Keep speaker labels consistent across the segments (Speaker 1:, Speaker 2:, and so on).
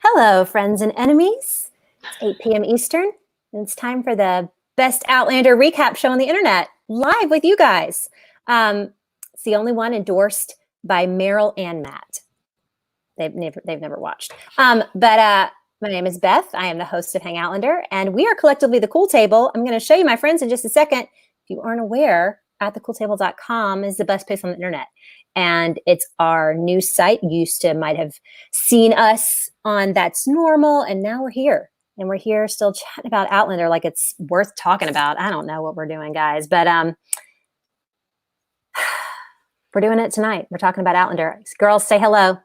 Speaker 1: Hello, friends and enemies. It's 8 p.m. Eastern, and it's time for the best Outlander recap show on the internet, live with you guys. It's the only one endorsed by Meryl and Matt. They've never watched. But my name is Beth. I am the host of Hangoutlander, and we are collectively the Cool Table. I'm going to show you my friends in just a second. If you aren't aware, atthecooltable.com is the best place on the internet. And it's our new site. You might have seen us on That's Normal, and now we're here. And we're here still chatting about Outlander like it's worth talking about. I don't know what we're doing, guys, but we're doing it tonight. We're talking about Outlander. Girls, say hello.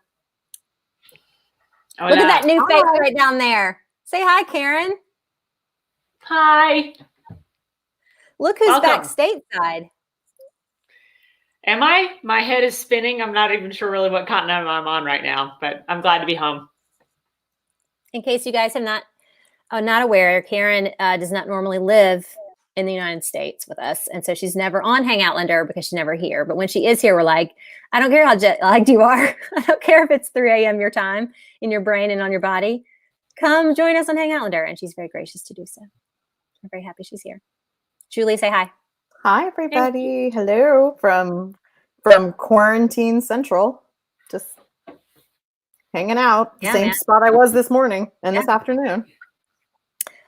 Speaker 1: Hola. Look at that new face right down there. Say hi, Karen.
Speaker 2: Hi.
Speaker 1: Look who's back stateside.
Speaker 2: Am I? My head is spinning. I'm not even sure really what continent I'm on right now, but I'm glad to be home.
Speaker 1: In case you guys are not aware, Karen does not normally live in the United States with us. And so she's never on Hangoutlander because she's never here. But when she is here, we're like, I don't care how jet lagged you are. I don't care if it's 3 a.m. your time in your brain and on your body. Come join us on Hangoutlander. And she's very gracious to do so. I'm very happy she's here. Julie, say hi.
Speaker 3: Hi, everybody. Hello from Quarantine Central. Just hanging out.
Speaker 1: Yeah,
Speaker 3: same spot I was this morning and this afternoon.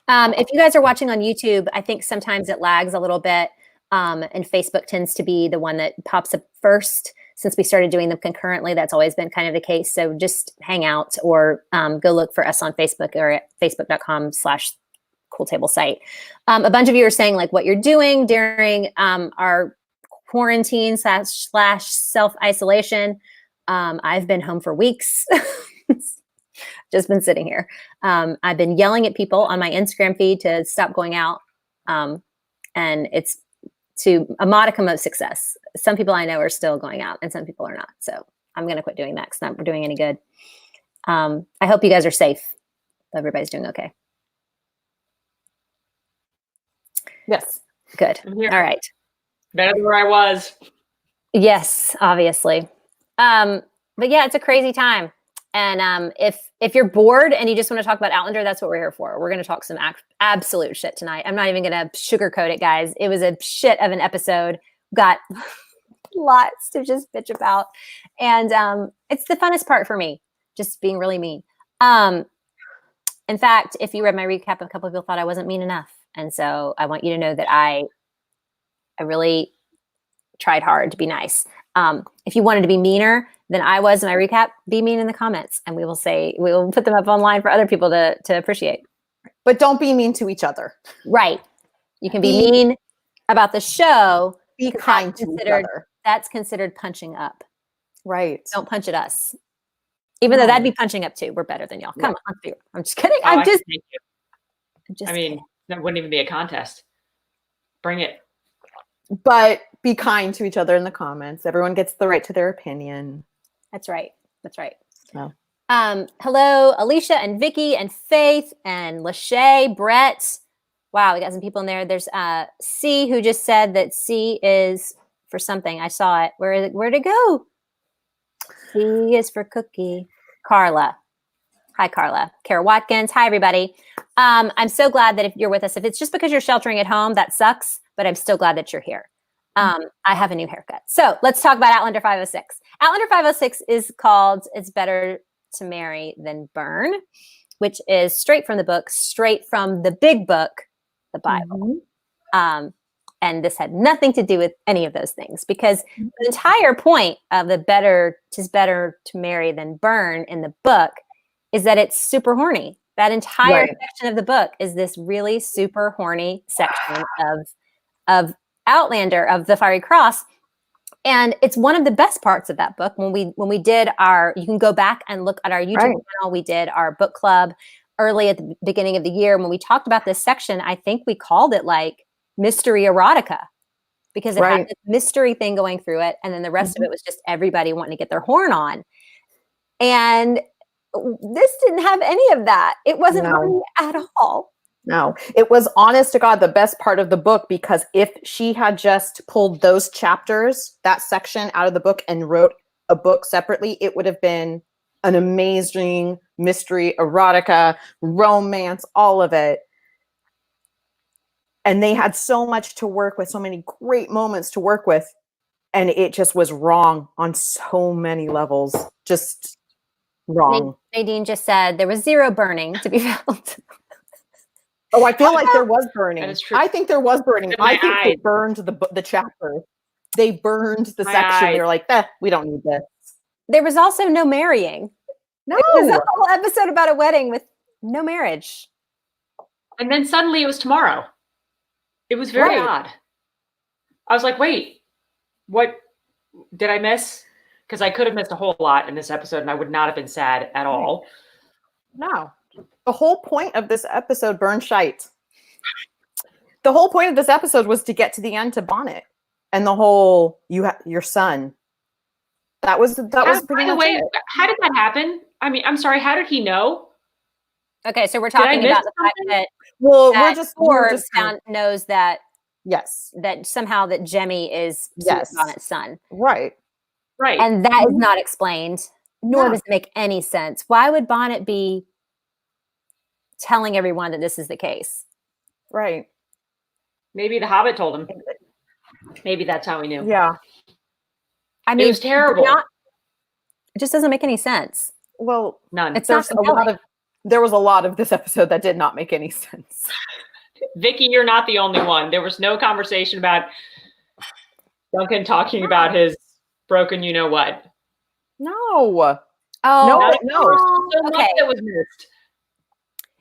Speaker 1: If you guys are watching on YouTube, I think sometimes it lags a little bit. And Facebook tends to be the one that pops up first. Since we started doing them concurrently, that's always been kind of the case. So just hang out or go look for us on Facebook or at facebook.com/Cool Table site. A bunch of you are saying like what you're doing during our quarantine / self-isolation. I've been home for weeks. Just been sitting here. I've been yelling at people on my Instagram feed to stop going out. And it's to a modicum of success. Some people I know are still going out and some people are not. So I'm going to quit doing that because it's not doing any good. I hope you guys are safe. Everybody's doing okay.
Speaker 3: Yes.
Speaker 1: Good. All right.
Speaker 2: Better than where I was.
Speaker 1: Yes, obviously. But yeah, it's a crazy time. And if you're bored and you just want to talk about Outlander, that's what we're here for. We're going to talk some absolute shit tonight. I'm not even going to sugarcoat it, guys. It was a shit of an episode. Got lots to just bitch about. And it's the funnest part for me, just being really mean. In fact, if you read my recap, a couple of people thought I wasn't mean enough. And so I want you to know that I really tried hard to be nice. If you wanted to be meaner than I was in my recap, be mean in the comments, and we will put them up online for other people to appreciate.
Speaker 3: But don't be mean to each other.
Speaker 1: Right. You can be mean about the show.
Speaker 3: Be kind to each other.
Speaker 1: That's considered punching up.
Speaker 3: Right.
Speaker 1: Don't punch at us. Even though that'd be punching up too. We're better than y'all. Come on. I'm just kidding.
Speaker 2: Oh,
Speaker 1: That
Speaker 2: wouldn't even be a contest. Bring it.
Speaker 3: But be kind to each other in the comments. Everyone gets the right to their opinion.
Speaker 1: That's right. That's right.
Speaker 3: So.
Speaker 1: Hello, Alicia and Vicky and Faith and Lachey, Brett. Wow, we got some people in there. There's C who just said that C is for something. I saw it. Where'd it go? C is for cookie. Carla. Hi, Carla. Kara Watkins. Hi, everybody. I'm so glad that if you're with us, if it's just because you're sheltering at home, that sucks, but I'm still glad that you're here. I have a new haircut. So let's talk about Outlander 506. Outlander 506 is called It's Better to Marry Than Burn, which is straight from the book, straight from the big book, the Bible. Mm-hmm. And this had nothing to do with any of those things because the entire point of the "'tis better to marry than burn" in the book is that it's super horny. That entire section of the book is this really super horny section of Outlander, of the Fiery Cross. And it's one of the best parts of that book. When we did you can go back and look at our YouTube channel. We did our book club early at the beginning of the year. When we talked about this section, I think we called it like mystery erotica because it had this mystery thing going through it. And then the rest of it was just everybody wanting to get their horn on. And this didn't have any of that. It wasn't horny at all.
Speaker 3: No, it was honest to God the best part of the book, because if she had just pulled those chapters, that section out of the book and wrote a book separately, it would have been an amazing mystery, erotica, romance, all of it. And they had so much to work with, so many great moments to work with. And it just was wrong on so many levels. Just wrong.
Speaker 1: Nadine just said there was zero burning to be felt.
Speaker 3: Oh, I feel like there was burning.
Speaker 2: That is true.
Speaker 3: I think there was burning.
Speaker 2: In my
Speaker 3: I think they
Speaker 2: eyes.
Speaker 3: burned the chapter. They burned the
Speaker 2: My
Speaker 3: section.
Speaker 2: eyes.
Speaker 3: They were like, we don't need this.
Speaker 1: There was also no marrying.
Speaker 3: No.
Speaker 1: It was a whole episode about a wedding with no marriage.
Speaker 2: And then suddenly it was tomorrow. It was very odd. I was like, wait, what did I miss? Because I could have missed a whole lot in this episode and I would not have been sad at all.
Speaker 3: No. The whole point of this episode, burn shite. The whole point of this episode was to get to the end to Bonnet. And the whole, your son. That was pretty much it.
Speaker 2: How did that happen? I mean, I'm sorry, how did he know?
Speaker 1: Okay, so we're talking about the fact that
Speaker 3: we're just
Speaker 1: knows that
Speaker 3: yes,
Speaker 1: that somehow that Jemmy is Bonnet's son.
Speaker 3: Right.
Speaker 1: And that is not explained, nor does it make any sense. Why would Bonnet be telling everyone that this is the case?
Speaker 3: Right.
Speaker 2: Maybe the Hobbit told him. Maybe that's how he knew.
Speaker 3: Yeah.
Speaker 1: I mean,
Speaker 2: it was terrible.
Speaker 1: It just doesn't make any sense.
Speaker 3: Well,
Speaker 2: none.
Speaker 3: There was a lot of this episode that did not make any sense.
Speaker 2: Vicky, you're not the only one. There was no conversation about Duncan talking about his broken you-know-what.
Speaker 3: No.
Speaker 1: Oh,
Speaker 3: no.
Speaker 2: So much that was missed.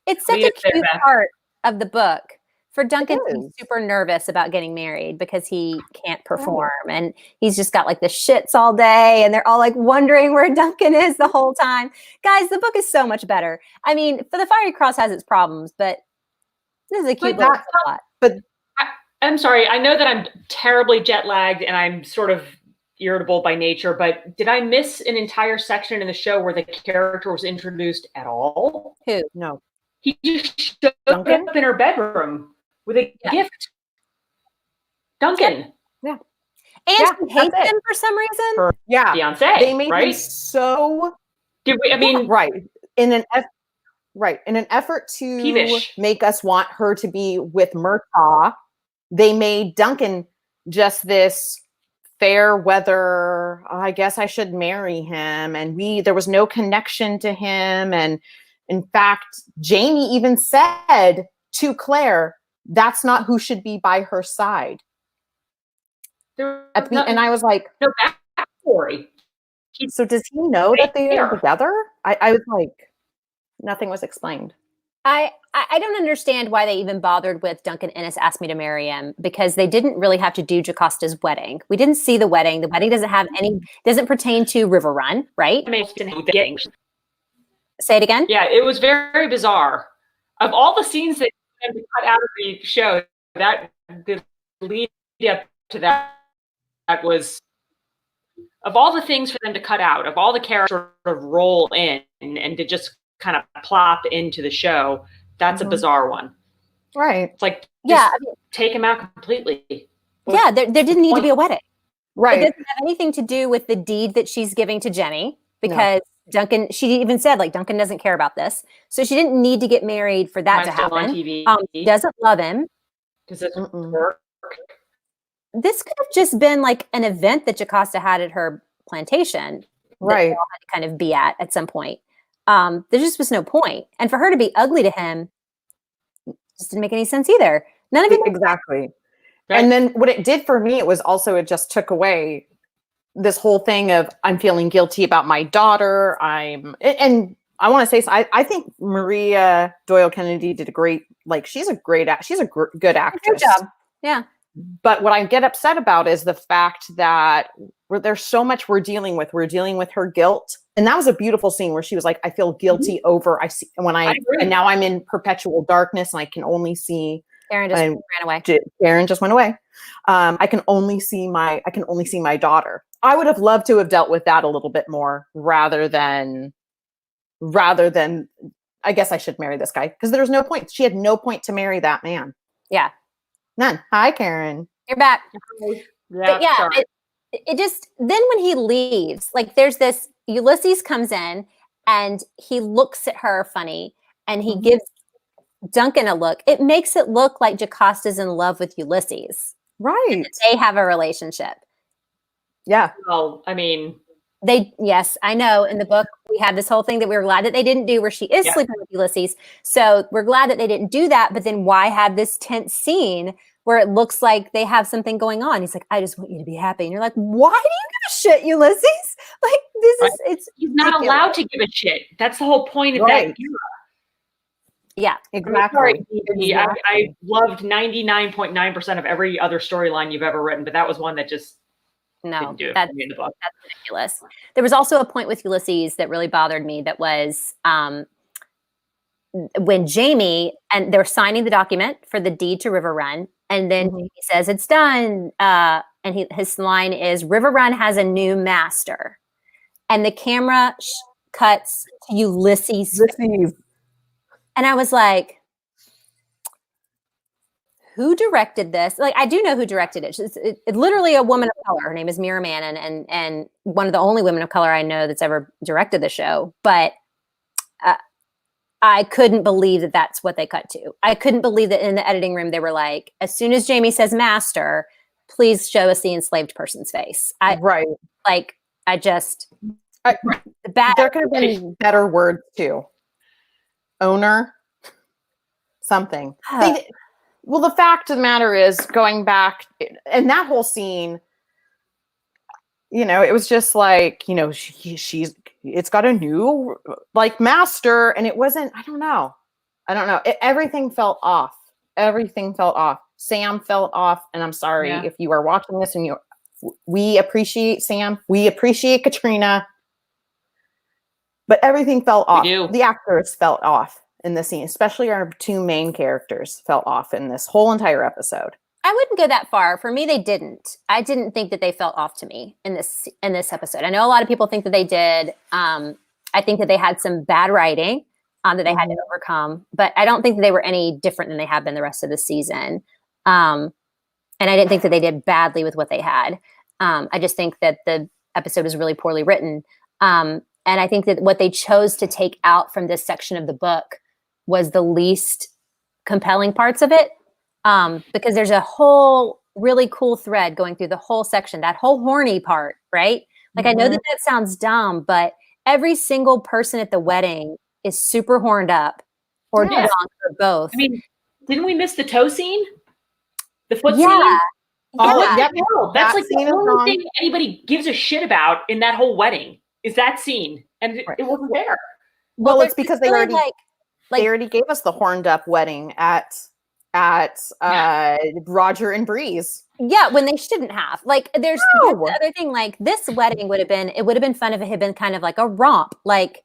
Speaker 1: It's such a cute part of the book for Duncan to be super nervous about getting married because he can't perform and he's just got like the shits all day and they're all like wondering where Duncan is the whole time. Guys, the book is so much better. I mean, For the Fiery Cross has its problems, but this is a cute little plot.
Speaker 3: But
Speaker 2: I'm sorry, I know that I'm terribly jet lagged and I'm sort of irritable by nature, but did I miss an entire section in the show where the character was introduced at all?
Speaker 1: Who?
Speaker 3: No.
Speaker 2: He just showed up in her bedroom with a gift. Duncan.
Speaker 1: Yeah. And she hates him for some reason.
Speaker 2: Fiance.
Speaker 3: They made him so.
Speaker 2: Did we? I mean,
Speaker 3: in an effort to
Speaker 2: peevish.
Speaker 3: Make us want her to be with Murtaugh, they made Duncan just this fair weather. Oh, I guess I should marry him, and there was no connection to him, and in fact, Jamie even said to Claire, that's not who should be by her side. And I was like,
Speaker 2: no backstory.
Speaker 3: So does he know that they are together? I was like, nothing was explained.
Speaker 1: I don't understand why they even bothered with Duncan Innes asked me to marry him, because they didn't really have to do Jocasta's wedding. We didn't see the wedding. The wedding doesn't pertain to River Run, right? Say it again?
Speaker 2: Yeah, it was very bizarre. Of all the scenes that cut out of the show, that the lead up to that was, of all the things for them to cut out, of all the characters sort of roll in and to just kind of plop into the show, that's a bizarre one.
Speaker 3: Right.
Speaker 2: It's like, take him out completely.
Speaker 1: Yeah, there didn't need to be a wedding.
Speaker 3: Right.
Speaker 1: It doesn't have anything to do with the deed that she's giving to Jenny, because Duncan, she even said, like, Duncan doesn't care about this. So she didn't need to get married for that to happen. He doesn't love him.
Speaker 2: Does it work?
Speaker 1: This could have just been like an event that Jocasta had at her plantation.
Speaker 3: Right.
Speaker 1: That they all had to kind of be at some point. There just was no point. And for her to be ugly to him just didn't make any sense either. None of it.
Speaker 3: Exactly. Right. And then what it did for me, it just took away this whole thing of, I'm feeling guilty about my daughter. And I want to say, I think Maria Doyle Kennedy did a great, she's a good actress.
Speaker 1: Good job. Yeah.
Speaker 3: But what I get upset about is the fact that there's so much we're dealing with. We're dealing with her guilt. And that was a beautiful scene where she was like, I feel guilty over, and now I'm in perpetual darkness and I can only see.
Speaker 1: Karen just ran away.
Speaker 3: Karen just went away. I can only see my daughter. I would have loved to have dealt with that a little bit more rather than, I guess I should marry this guy, because there's no point. She had no point to marry that man.
Speaker 1: Yeah.
Speaker 3: None. Hi, Karen.
Speaker 1: You're back.
Speaker 2: But
Speaker 1: it just, then when he leaves, there's this, Ulysses comes in and he looks at her funny, and he gives Duncan a look. It makes it look like Jocasta's in love with Ulysses.
Speaker 3: Right.
Speaker 1: They have a relationship.
Speaker 3: Yeah.
Speaker 2: Well, I mean,
Speaker 1: Yes, I know. In the book, we had this whole thing that we were glad that they didn't do, where she is sleeping with Ulysses. So we're glad that they didn't do that. But then why have this tense scene where it looks like they have something going on? He's like, I just want you to be happy. And you're like, why do you give a shit, Ulysses? Like, it's
Speaker 2: he's not allowed to give a shit. That's the whole point of that era.
Speaker 1: Yeah,
Speaker 3: exactly.
Speaker 2: I loved 99.9% of every other storyline you've ever written, but that was one that just didn't do it for me in the book.
Speaker 1: That's ridiculous. There was also a point with Ulysses that really bothered me. That was when Jamie, and they're signing the document for the deed to River Run, and then he says it's done, and his line is, "River Run has a new master," and the camera cuts to Ulysses. And I was like, who directed this? Like, I do know who directed it. It's literally a woman of color. Her name is Mira Mann, and one of the only women of color I know that's ever directed the show. But I couldn't believe that that's what they cut to. I couldn't believe that in the editing room they were like, as soon as Jamie says master, please show us the enslaved person's face.
Speaker 3: There could have been better words too. Owner, something. Well, the fact of the matter is, going back, and that whole scene, it was just like, it's got a new like master, and it wasn't. I don't know. Everything felt off. Sam felt off, and I'm sorry if you are watching this and we appreciate Sam, we appreciate Katrina. But everything felt off. The actors felt off in the scene, especially our two main characters felt off in this whole entire episode.
Speaker 1: I wouldn't go that far. For me, they didn't. I didn't think that they felt off to me in this episode. I know a lot of people think that they did. I think that they had some bad writing that they had to overcome, but I don't think that they were any different than they have been the rest of the season. And I didn't think that they did badly with what they had. I just think that the episode was really poorly written. And I think that what they chose to take out from this section of the book was the least compelling parts of it. Because there's a whole really cool thread going through the whole section, that whole horny part, right? Like, I know that sounds dumb, but every single person at the wedding is super horned up or drunk or both.
Speaker 2: I mean, didn't we miss the toe scene? The foot scene? That's like the only thing anybody gives a shit about in that whole wedding. Is that scene, and it wasn't there.
Speaker 3: Well, it's because they already gave us the horned up wedding at Roger and Breeze.
Speaker 1: Yeah, when they shouldn't have. Like, there's the other thing. Like, this wedding would have been fun if it had been kind of like a romp. Like,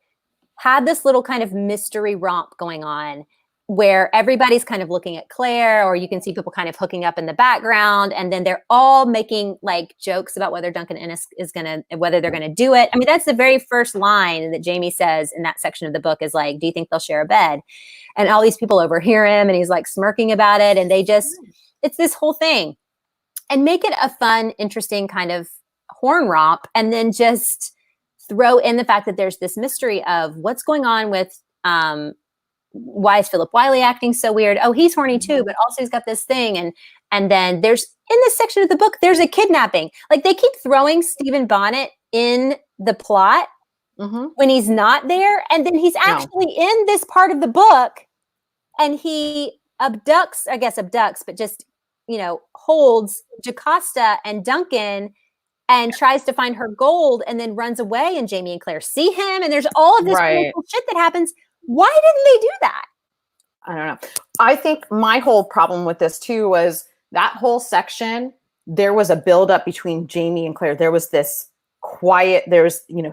Speaker 1: had this little kind of mystery romp going on, where everybody's kind of looking at Claire, or you can see people kind of hooking up in the background, and then they're all making like jokes about whether Duncan Ennis whether they're gonna do it. I mean, that's the very first line that Jamie says in that section of the book is like, "Do you think they'll share a bed?" And all these people overhear him, and he's like smirking about it, and it's this whole thing, and make it a fun, interesting kind of horn romp, and then just throw in the fact that there's this mystery of what's going on with why is Philip Wiley acting so weird? Oh, he's horny too, but also he's got this thing. And then there's, in this section of the book, there's a kidnapping. Like, they keep throwing Stephen Bonnet in the plot when he's not there. And then he's actually in this part of the book, and he abducts, but just, holds Jocasta and Duncan and tries to find her gold, and then runs away, and Jamie and Claire see him. And there's all of this really cool shit that happens. Why didn't they do that?
Speaker 3: I don't know. I think my whole problem with this too was that whole section, there was a buildup between Jamie and Claire. There was this quiet,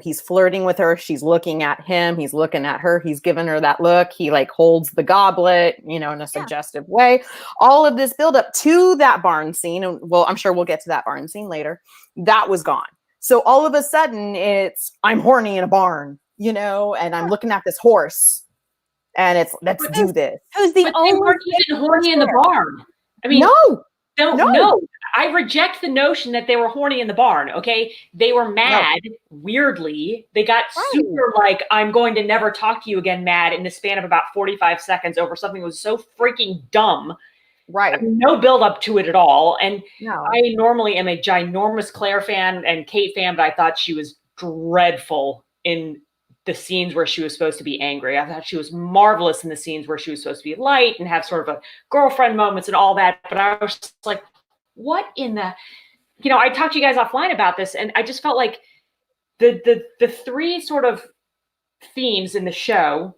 Speaker 3: he's flirting with her. She's looking at him. He's looking at her. He's giving her that look. He like holds the goblet, in a suggestive way. All of this buildup to that barn scene. And well, I'm sure we'll get to that barn scene later. That was gone. So all of a sudden it's, I'm horny in a barn. And I'm looking at this horse, and it's, let's do this.
Speaker 1: Who's the only
Speaker 2: even horny in the barn? I mean,
Speaker 3: no,
Speaker 2: No. I reject the notion that they were horny in the barn, okay? They were mad, weirdly. They got super like, I'm going to never talk to you again mad in the span of about 45 seconds over something that was so freaking dumb.
Speaker 3: Right.
Speaker 2: I mean, no build up to it at all. And
Speaker 3: No.
Speaker 2: I normally am a ginormous Claire fan and Kate fan, but I thought she was dreadful in the scenes where she was supposed to be angry. I thought she was marvelous in the scenes where she was supposed to be light and have sort of a girlfriend moments and all that. But I was just like, what in the, I talked to you guys offline about this, and I just felt like the three sort of themes in the show,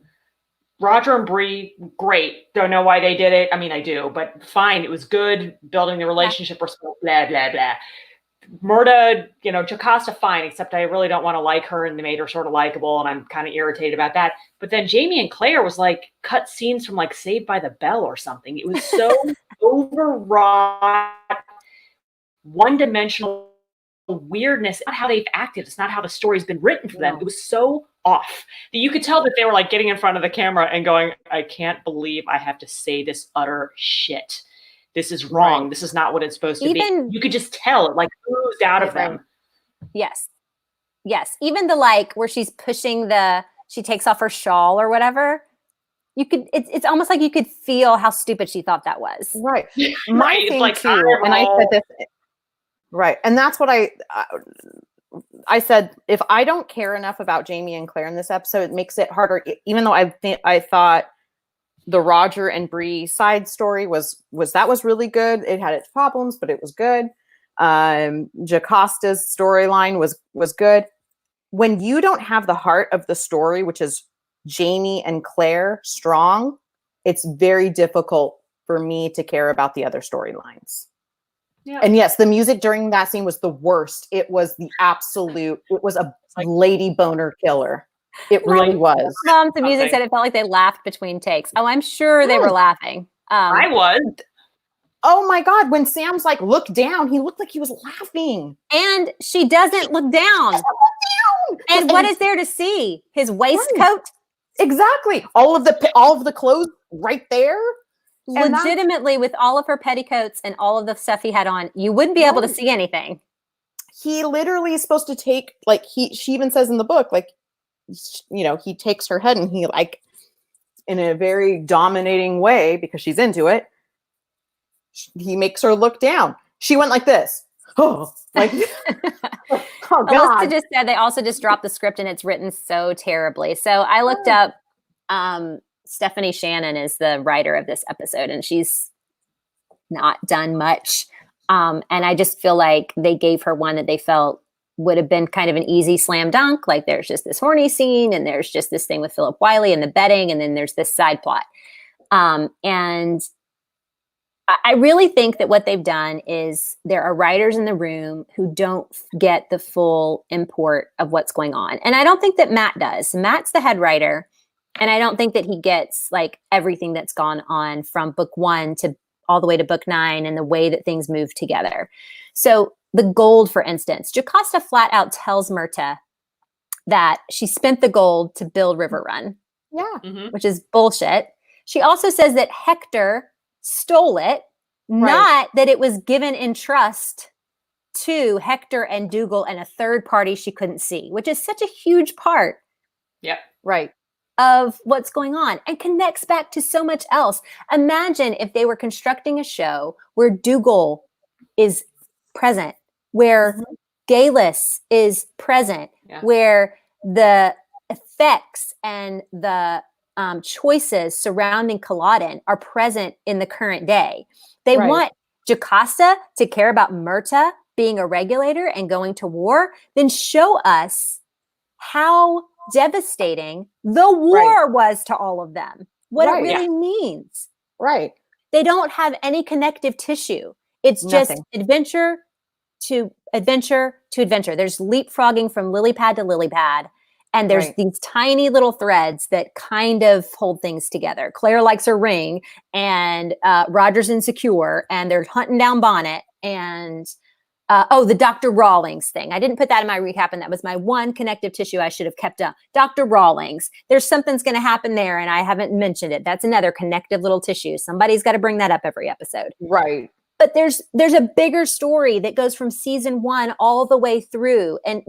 Speaker 2: Roger and Bree, great. Don't know why they did it. I mean, I do, but fine. It was good. Building the relationship, blah, blah, blah. Murta, Jocasta, fine, except I really don't want to like her, and they made her sort of likable, and I'm kind of irritated about that. But then Jamie and Claire was like cut scenes from like Saved by the Bell or something. It was so overwrought, one-dimensional weirdness. It's not how they've acted. It's not how the story's been written for them. It was so off that you could tell that they were like getting in front of the camera and going, I can't believe I have to say this utter shit. This is wrong. This is not what it's supposed to be. You could just tell it like oozed out of them.
Speaker 1: Yes. Even the like where she's pushing she takes off her shawl or whatever. It's almost like you could feel how stupid she thought that was.
Speaker 3: Right. My thing like, too, and I said this, right. And that's what I said, if I don't care enough about Jamie and Claire in this episode, it makes it harder. Even though I thought the Roger and Bree side story was really good. It had its problems, but it was good. Jocasta's storyline was good. When you don't have the heart of the story, which is Jamie and Claire strong, it's very difficult for me to care about the other storylines. Yeah. And yes, the music during that scene was the worst. It was it was a lady boner killer. It really was.
Speaker 1: The music said it felt like they laughed between takes. Oh, I'm sure they were laughing.
Speaker 2: I was.
Speaker 3: Oh my God. When Sam's like, look down, he looked like he was laughing.
Speaker 1: And she doesn't look down. And what is there to see? His waistcoat? Right.
Speaker 3: Exactly. All of the clothes right there.
Speaker 1: Legitimately, with all of her petticoats and all of the stuff he had on, you wouldn't be able to see anything.
Speaker 3: He literally is supposed to take, like, she even says in the book, like, he takes her head and he, like, in a very dominating way, because she's into it, he makes her look down. She went like this. Oh, like, oh God.
Speaker 1: Alyssa just said they also just dropped the script and it's written so terribly. So I looked up, Stephanie Shannon is the writer of this episode, and she's not done much. And I just feel like they gave her one that they felt would have been kind of an easy slam dunk. Like there's just this horny scene, and there's just this thing with Philip Wiley and the betting, and then there's this side plot. And I really think that what they've done is there are writers in the room who don't get the full import of what's going on. And I don't think that Matt does. Matt's the head writer. And I don't think that he gets like everything that's gone on from book 1 to all the way to book 9 and the way that things move together. So the gold, for instance, Jocasta flat out tells Murta that she spent the gold to build River Run.
Speaker 3: Yeah.
Speaker 1: Which is bullshit. She also says that Hector stole it, not that it was given in trust to Hector and Dougal and a third party she couldn't see, which is such a huge part.
Speaker 2: Yep.
Speaker 3: Right.
Speaker 1: Of what's going on and connects back to so much else. Imagine if they were constructing a show where Dougal is present, where Galus is present, where the effects and the choices surrounding Culloden are present in the current day. They want Jocasta to care about Murta being a regulator and going to war, then show us how devastating the war was to all of them. What it really means.
Speaker 3: Right.
Speaker 1: They don't have any connective tissue. It's just adventure to adventure to adventure. There's leapfrogging from lily pad to lily pad. And there's these tiny little threads that kind of hold things together. Claire likes her ring, and Roger's insecure, and they're hunting down Bonnet, and the Dr. Rawlings thing. I didn't put that in my recap, and that was my one connective tissue I should have kept up. Dr. Rawlings. There's something's going to happen there, and I haven't mentioned it. That's another connective little tissue. Somebody's got to bring that up every episode.
Speaker 3: Right.
Speaker 1: But there's a bigger story that goes from season 1 all the way through. And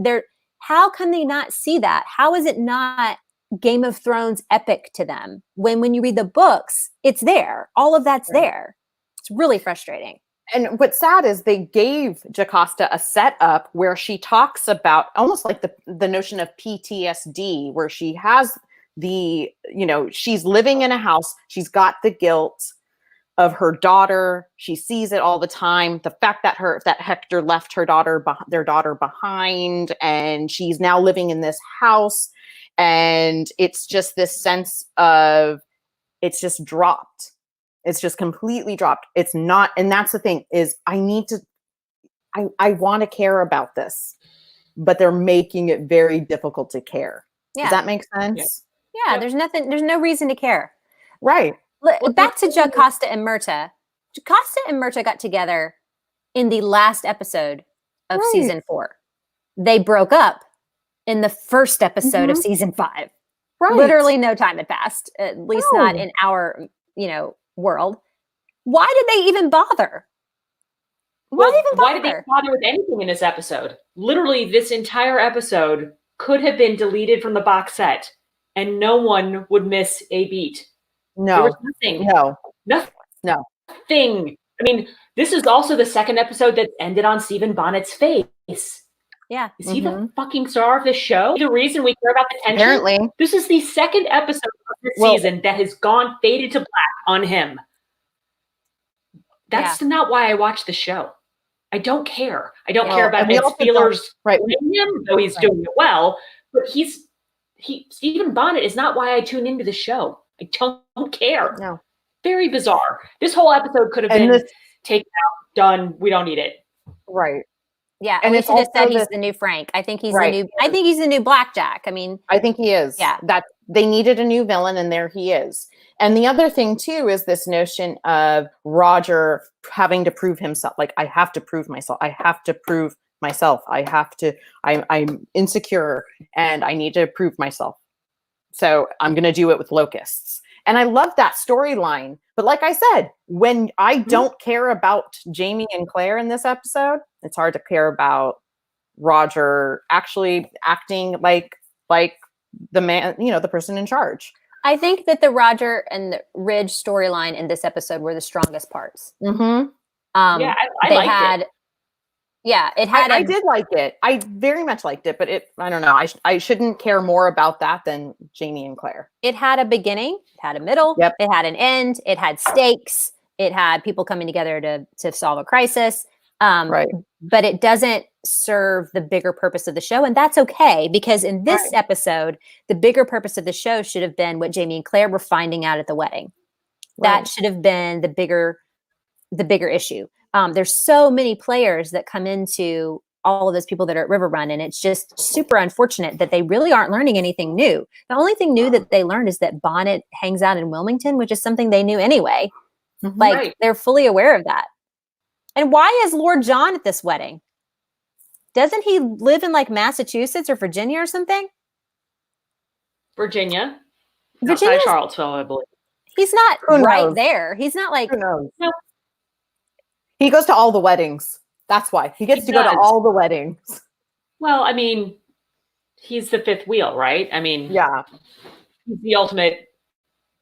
Speaker 1: how can they not see that? How is it not Game of Thrones epic to them? When you read the books, it's there. All of that's there. It's really frustrating.
Speaker 3: And what's sad is they gave Jocasta a setup where she talks about almost like the notion of PTSD, where she has she's living in a house. She's got the guilt of her daughter. She sees it all the time. The fact that Hector left their daughter behind, and she's now living in this house. And it's just this sense of, it's just dropped. It's just completely dropped. It's not, and that's the thing is I want to care about this, but they're making it very difficult to care.
Speaker 1: Yeah.
Speaker 3: Does that make sense?
Speaker 1: Yeah. There's no reason to care.
Speaker 3: Right.
Speaker 1: Back to Jocasta and Myrta. Jocasta and Myrta got together in the last episode of season 4. They broke up in the first episode of season 5.
Speaker 3: Right.
Speaker 1: Literally no time had passed, at least not in our, world. Why did they even bother?
Speaker 2: Why did they bother with anything in this episode? Literally, this entire episode could have been deleted from the box set, and no one would miss a beat.
Speaker 3: No.
Speaker 2: There was nothing.
Speaker 3: No.
Speaker 2: Nothing. I mean, this is also the second episode that ended on Stephen Bonnet's face.
Speaker 1: Yeah.
Speaker 2: Is he the fucking star of this show? The reason we care about the tension?
Speaker 3: Apparently.
Speaker 2: This is the second episode of this season that has faded to black on him. That's not why I watch the show. I don't care. I don't care about his feelers in him, though he's doing it well. But Stephen Bonnet is not why I tune into the show. I don't care.
Speaker 3: No.
Speaker 2: Very bizarre. This whole episode could have been taken out, done. We don't need it.
Speaker 3: Right.
Speaker 1: Yeah, and we should have said he's the new Frank. I think he's the new. I think he's the new Blackjack. I mean,
Speaker 3: I think he is.
Speaker 1: Yeah,
Speaker 3: that they needed a new villain, and there he is. And the other thing too is this notion of Roger having to prove himself. Like, I have to prove myself. I have to prove myself. I'm insecure, and I need to prove myself. So I'm going to do it with locusts. And I love that storyline. But like I said, when I don't care about Jamie and Claire in this episode, it's hard to care about Roger actually acting like the man, the person in charge.
Speaker 1: I think that the Roger and the Ridge storyline in this episode were the strongest parts.
Speaker 3: Mm-hmm.
Speaker 2: I liked it.
Speaker 1: Yeah, it had.
Speaker 3: I did like it. I very much liked it, but I don't know. I shouldn't care more about that than Jamie and Claire.
Speaker 1: It had a beginning, it had a middle, it had an end, it had stakes, it had people coming together to solve a crisis. But it doesn't serve the bigger purpose of the show, and that's okay, because in this episode, the bigger purpose of the show should have been what Jamie and Claire were finding out at the wedding. That should have been the bigger issue. There's so many players that come into all of those people that are at River Run, and it's just super unfortunate that they really aren't learning anything new. The only thing new that they learned is that Bonnet hangs out in Wilmington, which is something they knew anyway. They're fully aware of that. And why is Lord John at this wedding? Doesn't he live in Massachusetts or Virginia or something?
Speaker 2: Virginia. Outside Charlottesville, I believe.
Speaker 1: He's not right there. He's not
Speaker 3: Who knows? No. He goes to all the weddings. That's why. He gets to go to all the weddings.
Speaker 2: Well, I mean, he's the fifth wheel, right? I mean, he's the ultimate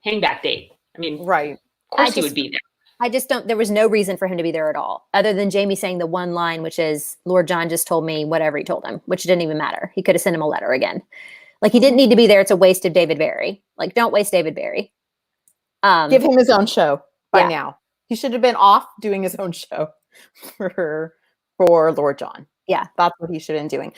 Speaker 2: hangback date. I mean,
Speaker 3: right.
Speaker 2: Of course he would be there.
Speaker 1: I just don't, there was no reason for him to be there at all, other than Jamie saying the one line, which is, Lord John just told me whatever he told him, which didn't even matter. He could have sent him a letter again. He didn't need to be there. It's a waste of David Barry. Don't waste David Barry.
Speaker 3: Give him his own show by now. He should have been off doing his own show for Lord John.
Speaker 1: Yeah.
Speaker 3: That's what he should have been doing.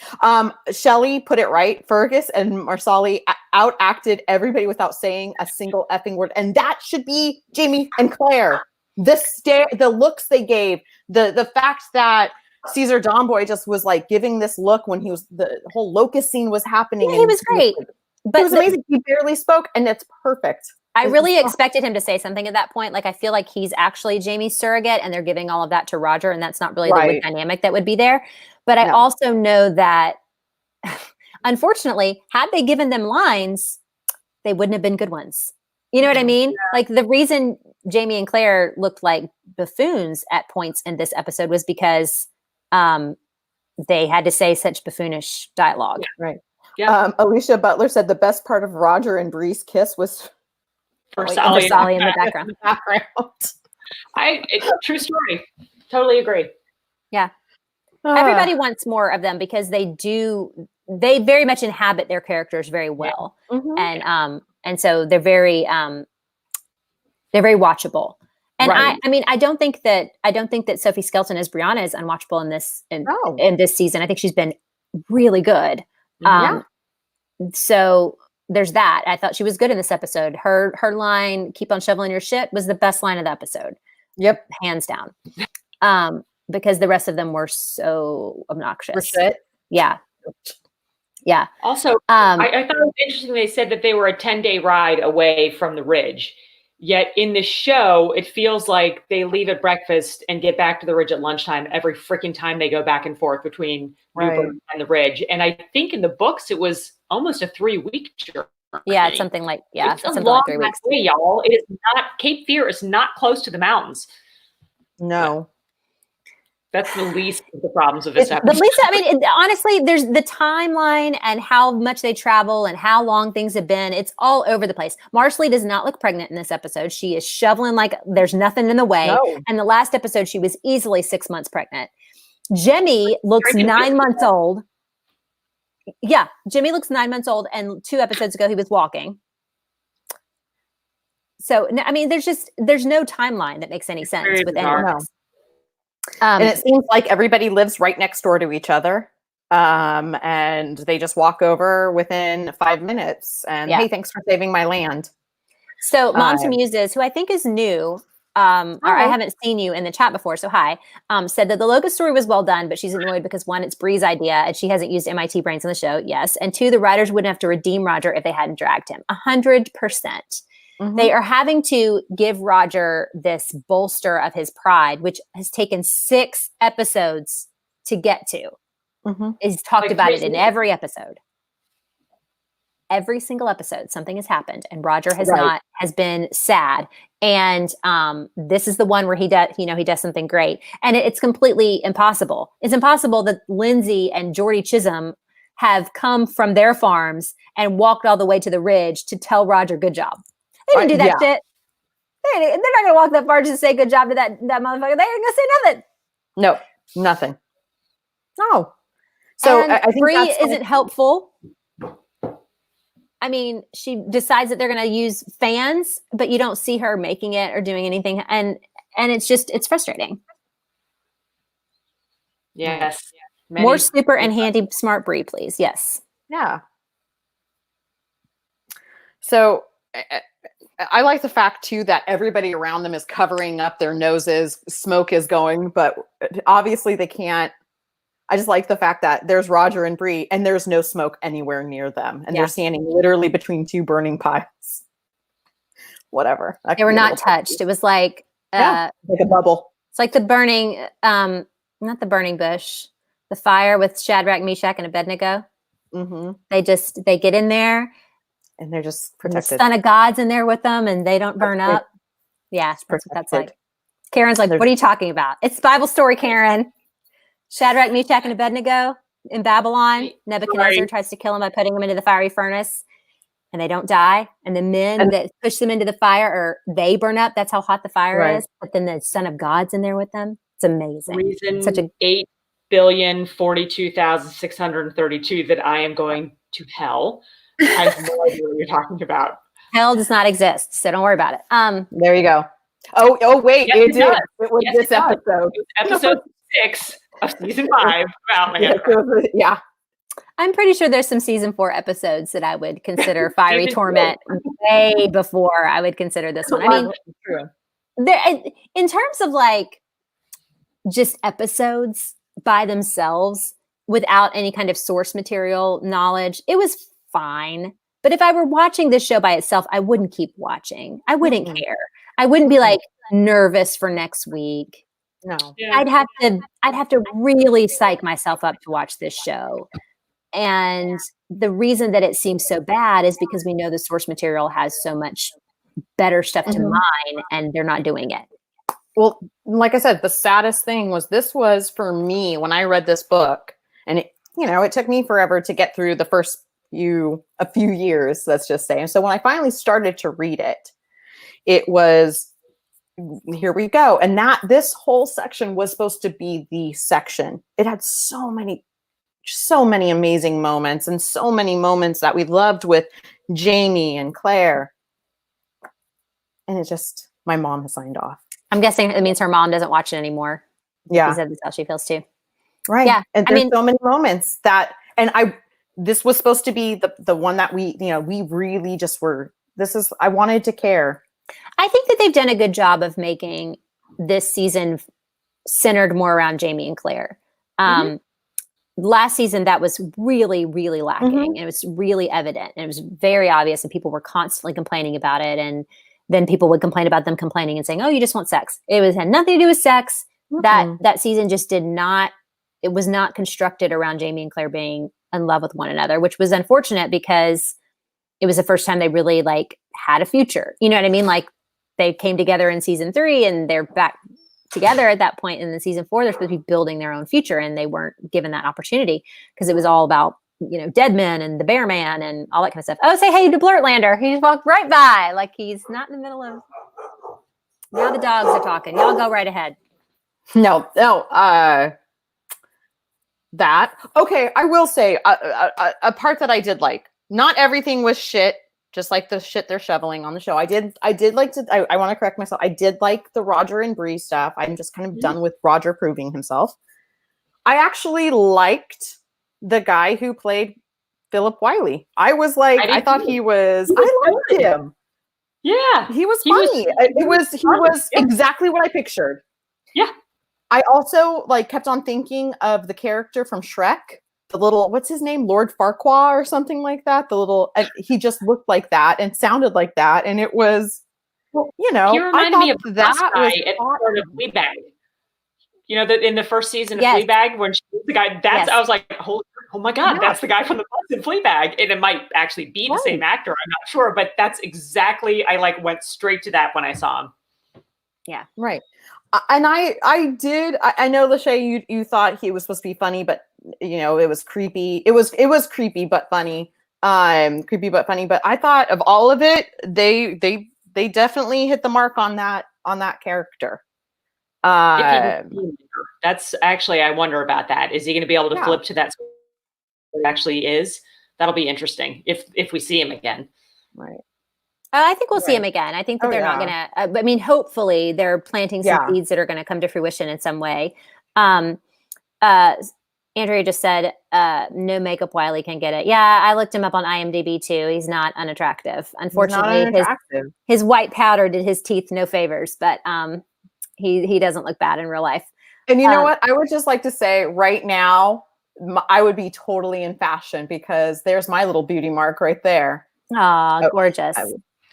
Speaker 3: Shelley put it right. Fergus and Marsali outacted everybody without saying a single effing word. And that should be Jamie and Claire. The looks they gave, the fact that Caesar Domboy just was giving this look when the whole locust scene was happening.
Speaker 1: Yeah, he was great.
Speaker 3: But it was amazing. He barely spoke, and it's perfect.
Speaker 1: I really expected him to say something at that point. I feel like he's actually Jamie's surrogate, and they're giving all of that to Roger, and that's not really the dynamic that would be there. But I also know that, unfortunately, had they given them lines, they wouldn't have been good ones. You know what I mean? Like the reason Jamie and Claire looked like buffoons at points in this episode was because they had to say such buffoonish dialogue.
Speaker 3: Right.
Speaker 2: Yeah.
Speaker 3: Alicia Butler said the best part of Roger and Bree's kiss was
Speaker 2: For
Speaker 1: Sally
Speaker 2: Sally.
Speaker 1: in the background.
Speaker 2: It's a true story. Totally agree.
Speaker 1: Yeah. Everybody wants more of them because they very much inhabit their characters very well.
Speaker 3: Yeah. Mm-hmm.
Speaker 1: And so they're very watchable. And
Speaker 3: Right.
Speaker 1: I mean, I don't think that Sophie Skelton as Brianna is unwatchable in this season. I think she's been really good. So there's that. I thought she was good in this episode. Her line, "Keep on shoveling your shit," was the best line of the episode.
Speaker 3: Yep.
Speaker 1: Hands down. Because the rest of them were so obnoxious.
Speaker 3: For shit.
Speaker 1: Yeah. Yeah.
Speaker 2: Also, I thought it was interesting they said that they were a 10-day ride away from the Ridge. Yet in the show, it feels like they leave at breakfast and get back to the Ridge at lunchtime every freaking time they go back and forth between Newburgh and the Ridge. And I think in the books, it was almost a 3-week journey.
Speaker 1: Yeah, it's something like,
Speaker 2: it's
Speaker 1: something
Speaker 2: long
Speaker 1: like 3 weeks.
Speaker 2: Way, y'all. It is not, Cape Fear is not close to the mountains.
Speaker 3: No.
Speaker 2: That's the least of the problems of this episode.
Speaker 1: The least, I mean, honestly, there's the timeline and how much they travel and how long things have been. It's all over the place. Marcelly does not look pregnant in this episode. She is shoveling like there's nothing in the way.
Speaker 3: No.
Speaker 1: And the last episode, she was easily 6 months pregnant. Jimmy looks 9 months old. Yeah, Jimmy looks 9 months old. And 2 episodes ago, he was walking. So, I mean, there's no timeline that makes any sense with any of this.
Speaker 3: And it seems like everybody lives right next door to each other. And they just walk over within 5 minutes and, hey, thanks for saving my land.
Speaker 1: So Moms Muses, who I think is new, or I haven't seen you in the chat before, so hi, said that the Locust story was well done, but she's annoyed because 1, it's Bree's idea and she hasn't used MIT brains in the show. Yes. And 2, the writers wouldn't have to redeem Roger if they hadn't dragged him. 100%. Mm-hmm. They are having to give Roger this bolster of his pride, which has taken 6 episodes to get to. Mm-hmm. He's talked about it in every episode. Every single episode, something has happened, and Roger has been sad. And this is the one where he does something great, and it's completely impossible. It's impossible that Lindsay and Jordy Chisholm have come from their farms and walked all the way to the Ridge to tell Roger good job. They didn't do that shit. They're not going to walk that far just to say good job to that motherfucker. They ain't going to say nothing.
Speaker 3: No, nothing. No. So I think
Speaker 1: Bree isn't helpful. I mean, she decides that they're going to use fans, but you don't see her making it or doing anything. And it's frustrating.
Speaker 2: Yes.
Speaker 1: More super and handy smart Bree, please. Yes.
Speaker 3: Yeah. So I like the fact, too, that everybody around them is covering up their noses. Smoke is going, but obviously they can't. I just like the fact that there's Roger and Bree, and there's no smoke anywhere near them. And they're standing literally between 2 burning piles. Whatever.
Speaker 1: They were not touched. It was like...
Speaker 3: like a bubble.
Speaker 1: It's like the burning... not the burning bush. The fire with Shadrach, Meshach, and Abednego. Mm-hmm. They get in there...
Speaker 3: And they're just protected.
Speaker 1: The Son of God's in there with them, and they don't burn up. Yeah, that's what that's like. Karen's like, what are you talking about? It's Bible story, Karen. Shadrach, Meshach, and Abednego in Babylon. Nebuchadnezzar tries to kill them by putting them into the fiery furnace, and they don't die. And the men that push them into the fire, they burn up. That's how hot the fire is. But then the Son of God's in there with them. It's amazing.
Speaker 2: Reason such a 8,042,632 that I am going to hell. I have no idea what you're talking about.
Speaker 1: Hell does not exist, so don't worry about it.
Speaker 3: There you go. Oh wait,
Speaker 2: yes,
Speaker 3: it did. It was this episode.
Speaker 2: It was episode 6 of season 5 of Outlander.
Speaker 3: Yeah.
Speaker 1: I'm pretty sure there's some season 4 episodes that I would consider fiery torment way before I would consider this one. I mean, in terms of like just episodes by themselves without any kind of source material knowledge, it was fine. But if I were watching this show by itself, I wouldn't keep watching. I wouldn't care. I wouldn't be like nervous for next week.
Speaker 3: No.
Speaker 1: Yeah. I'd have to really psych myself up to watch this show. And the reason that it seems so bad is because we know the source material has so much better stuff to
Speaker 3: Mhm.
Speaker 1: mine, and they're not doing it.
Speaker 3: Well, like I said, the saddest thing was for me when I read this book, and it took me forever to get through the first a few years, let's just say. And so when I finally started to read it, it was, here we go. And this whole section was supposed to be the section. It had so many amazing moments, and so many moments that we loved with Jamie and Claire. And my mom has signed off.
Speaker 1: I'm guessing it means her mom doesn't watch it anymore.
Speaker 3: Yeah.
Speaker 1: She said that's how she feels too.
Speaker 3: Right.
Speaker 1: Yeah.
Speaker 3: And there's so many moments that, this was supposed to be the one that we really just I wanted to care.
Speaker 1: I think that they've done a good job of making this season centered more around Jamie and Claire. Last season, that was really, really lacking. And it was really evident. And it was very obvious, and people were constantly complaining about it. And then people would complain about them complaining and saying, "Oh, you just want sex." Had nothing to do with sex. That season just it was not constructed around Jamie and Claire being in love with one another, which was unfortunate because it was the first time they really had a future. You know what I mean? Like, they came together in season 3 and they're back together at that point. In the season 4, they're supposed to be building their own future, and they weren't given that opportunity because it was all about, dead men and the bear man and all that kind of stuff. Oh, say hey to Outlander. He just walked right by. Like, he's not in the middle of. Now the dogs are talking. Y'all go right ahead.
Speaker 3: No. That. Okay, I will say a part that I did like. Not everything was shit, just like the shit they're shoveling on the show. I did like to, I want to correct myself. I did like the Roger and Bree stuff. I'm just kind of done with Roger proving himself. I actually liked the guy who played Philip Wiley. I was like, I thought I liked him.
Speaker 2: Yeah.
Speaker 3: He was funny. He was exactly what I pictured.
Speaker 2: Yeah.
Speaker 3: I also kept on thinking of the character from Shrek, the little, what's his name? Lord Farquaad or something like that. He just looked like that and sounded like that. And it was,
Speaker 2: he reminded me of that guy
Speaker 3: was
Speaker 2: at part of Fleabag. In the first season of Fleabag, when she was the guy, I was like, oh my God, that's the guy from the bus in Fleabag. And it might actually be the same actor. I'm not sure, but that's exactly, I went straight to that when I saw him.
Speaker 1: Yeah.
Speaker 3: Right. And I did. I know, Lachey, you thought he was supposed to be funny, but it was creepy. It was creepy but funny. Creepy but funny. But I thought of all of it, they definitely hit the mark on that character.
Speaker 2: That's actually, I wonder about that. Is he going to be able to flip to that? It actually is. That'll be interesting if we see him again.
Speaker 3: Right.
Speaker 1: I think we'll see him again. I think that they're not going to, hopefully they're planting some seeds that are going to come to fruition in some way. Andrea just said, no makeup Wiley can get it. Yeah, I looked him up on IMDb too. He's not unattractive. Unfortunately, his white powder did his teeth no favors, but he doesn't look bad in real life.
Speaker 3: And you know what? I would just like to say right now, I would be totally in fashion because there's my little beauty mark right there.
Speaker 1: Oh, gorgeous.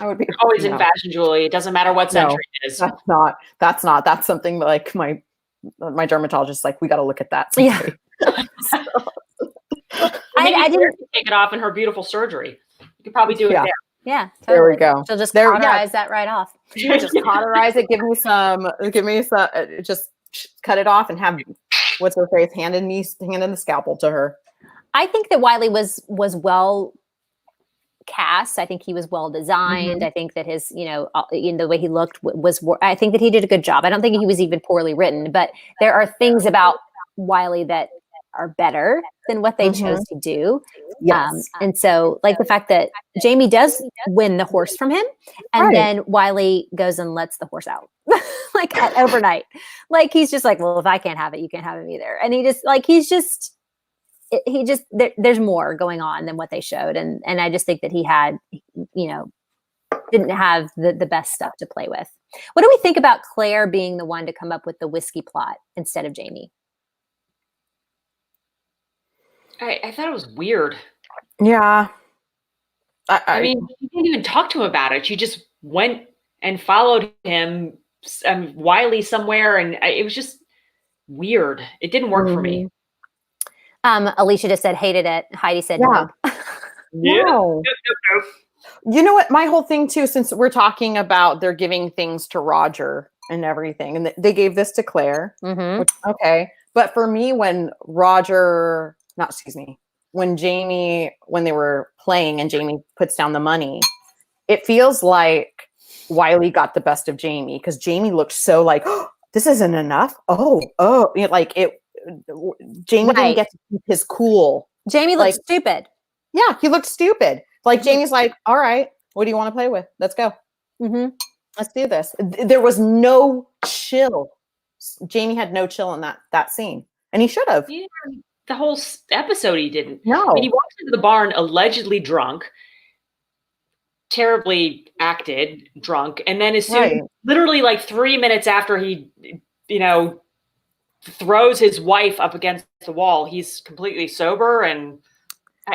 Speaker 3: I would be
Speaker 2: always in fashion, Julie. It doesn't matter what century it is.
Speaker 3: That's not. That's something like my dermatologist we got to look at that.
Speaker 1: Yeah.
Speaker 2: I didn't take it off in her beautiful surgery. You could probably do it there.
Speaker 1: Yeah, totally.
Speaker 3: There we go.
Speaker 1: She'll just cauterize that right off.
Speaker 3: She'll just cauterize it. Give me some. Just cut it off and have what's her face handing the scalpel to her.
Speaker 1: I think that Wiley was well cast. I think he was well designed. I think that his, the way he looked was. I think that he did a good job. I don't think he was even poorly written, but there are things about Wiley that are better than what they chose to do.
Speaker 3: Yes.
Speaker 1: And so the fact that Jamie does win the horse from him and then Wiley goes and lets the horse out overnight. He's just well, if I can't have it, you can't have him either. And there's more going on than what they showed. And I just think that he had, didn't have the best stuff to play with. What do we think about Claire being the one to come up with the whiskey plot instead of Jamie?
Speaker 2: I thought it was weird.
Speaker 3: Yeah.
Speaker 2: I mean, she didn't even talk to him about it. She just went and followed him, Wiley somewhere, and it was just weird. It didn't work for me.
Speaker 1: Alicia just said hated it. Heidi said
Speaker 3: no.
Speaker 2: No.
Speaker 3: You know what? My whole thing too, since we're talking about they're giving things to Roger and everything, and they gave this to Claire.
Speaker 1: Mm-hmm.
Speaker 3: Which, okay. But for me, when when Jamie, when they were playing and Jamie puts down the money, it feels like Wiley got the best of Jamie because Jamie looked so like, oh, this isn't enough. Like it. Jamie didn't get to keep his cool.
Speaker 1: Jamie looked stupid.
Speaker 3: Yeah, he looked stupid. Like Jamie's like, all right, what do you want to play with? Let's go.
Speaker 1: Mm-hmm.
Speaker 3: Let's do this. There was no chill. Jamie had no chill in that scene, and he should have.
Speaker 2: Yeah, the whole episode he didn't.
Speaker 3: No.
Speaker 2: I mean, he walks into the barn allegedly drunk, terribly acted drunk, and then as soon, literally like 3 minutes after he, throws his wife up against the wall, he's completely sober, and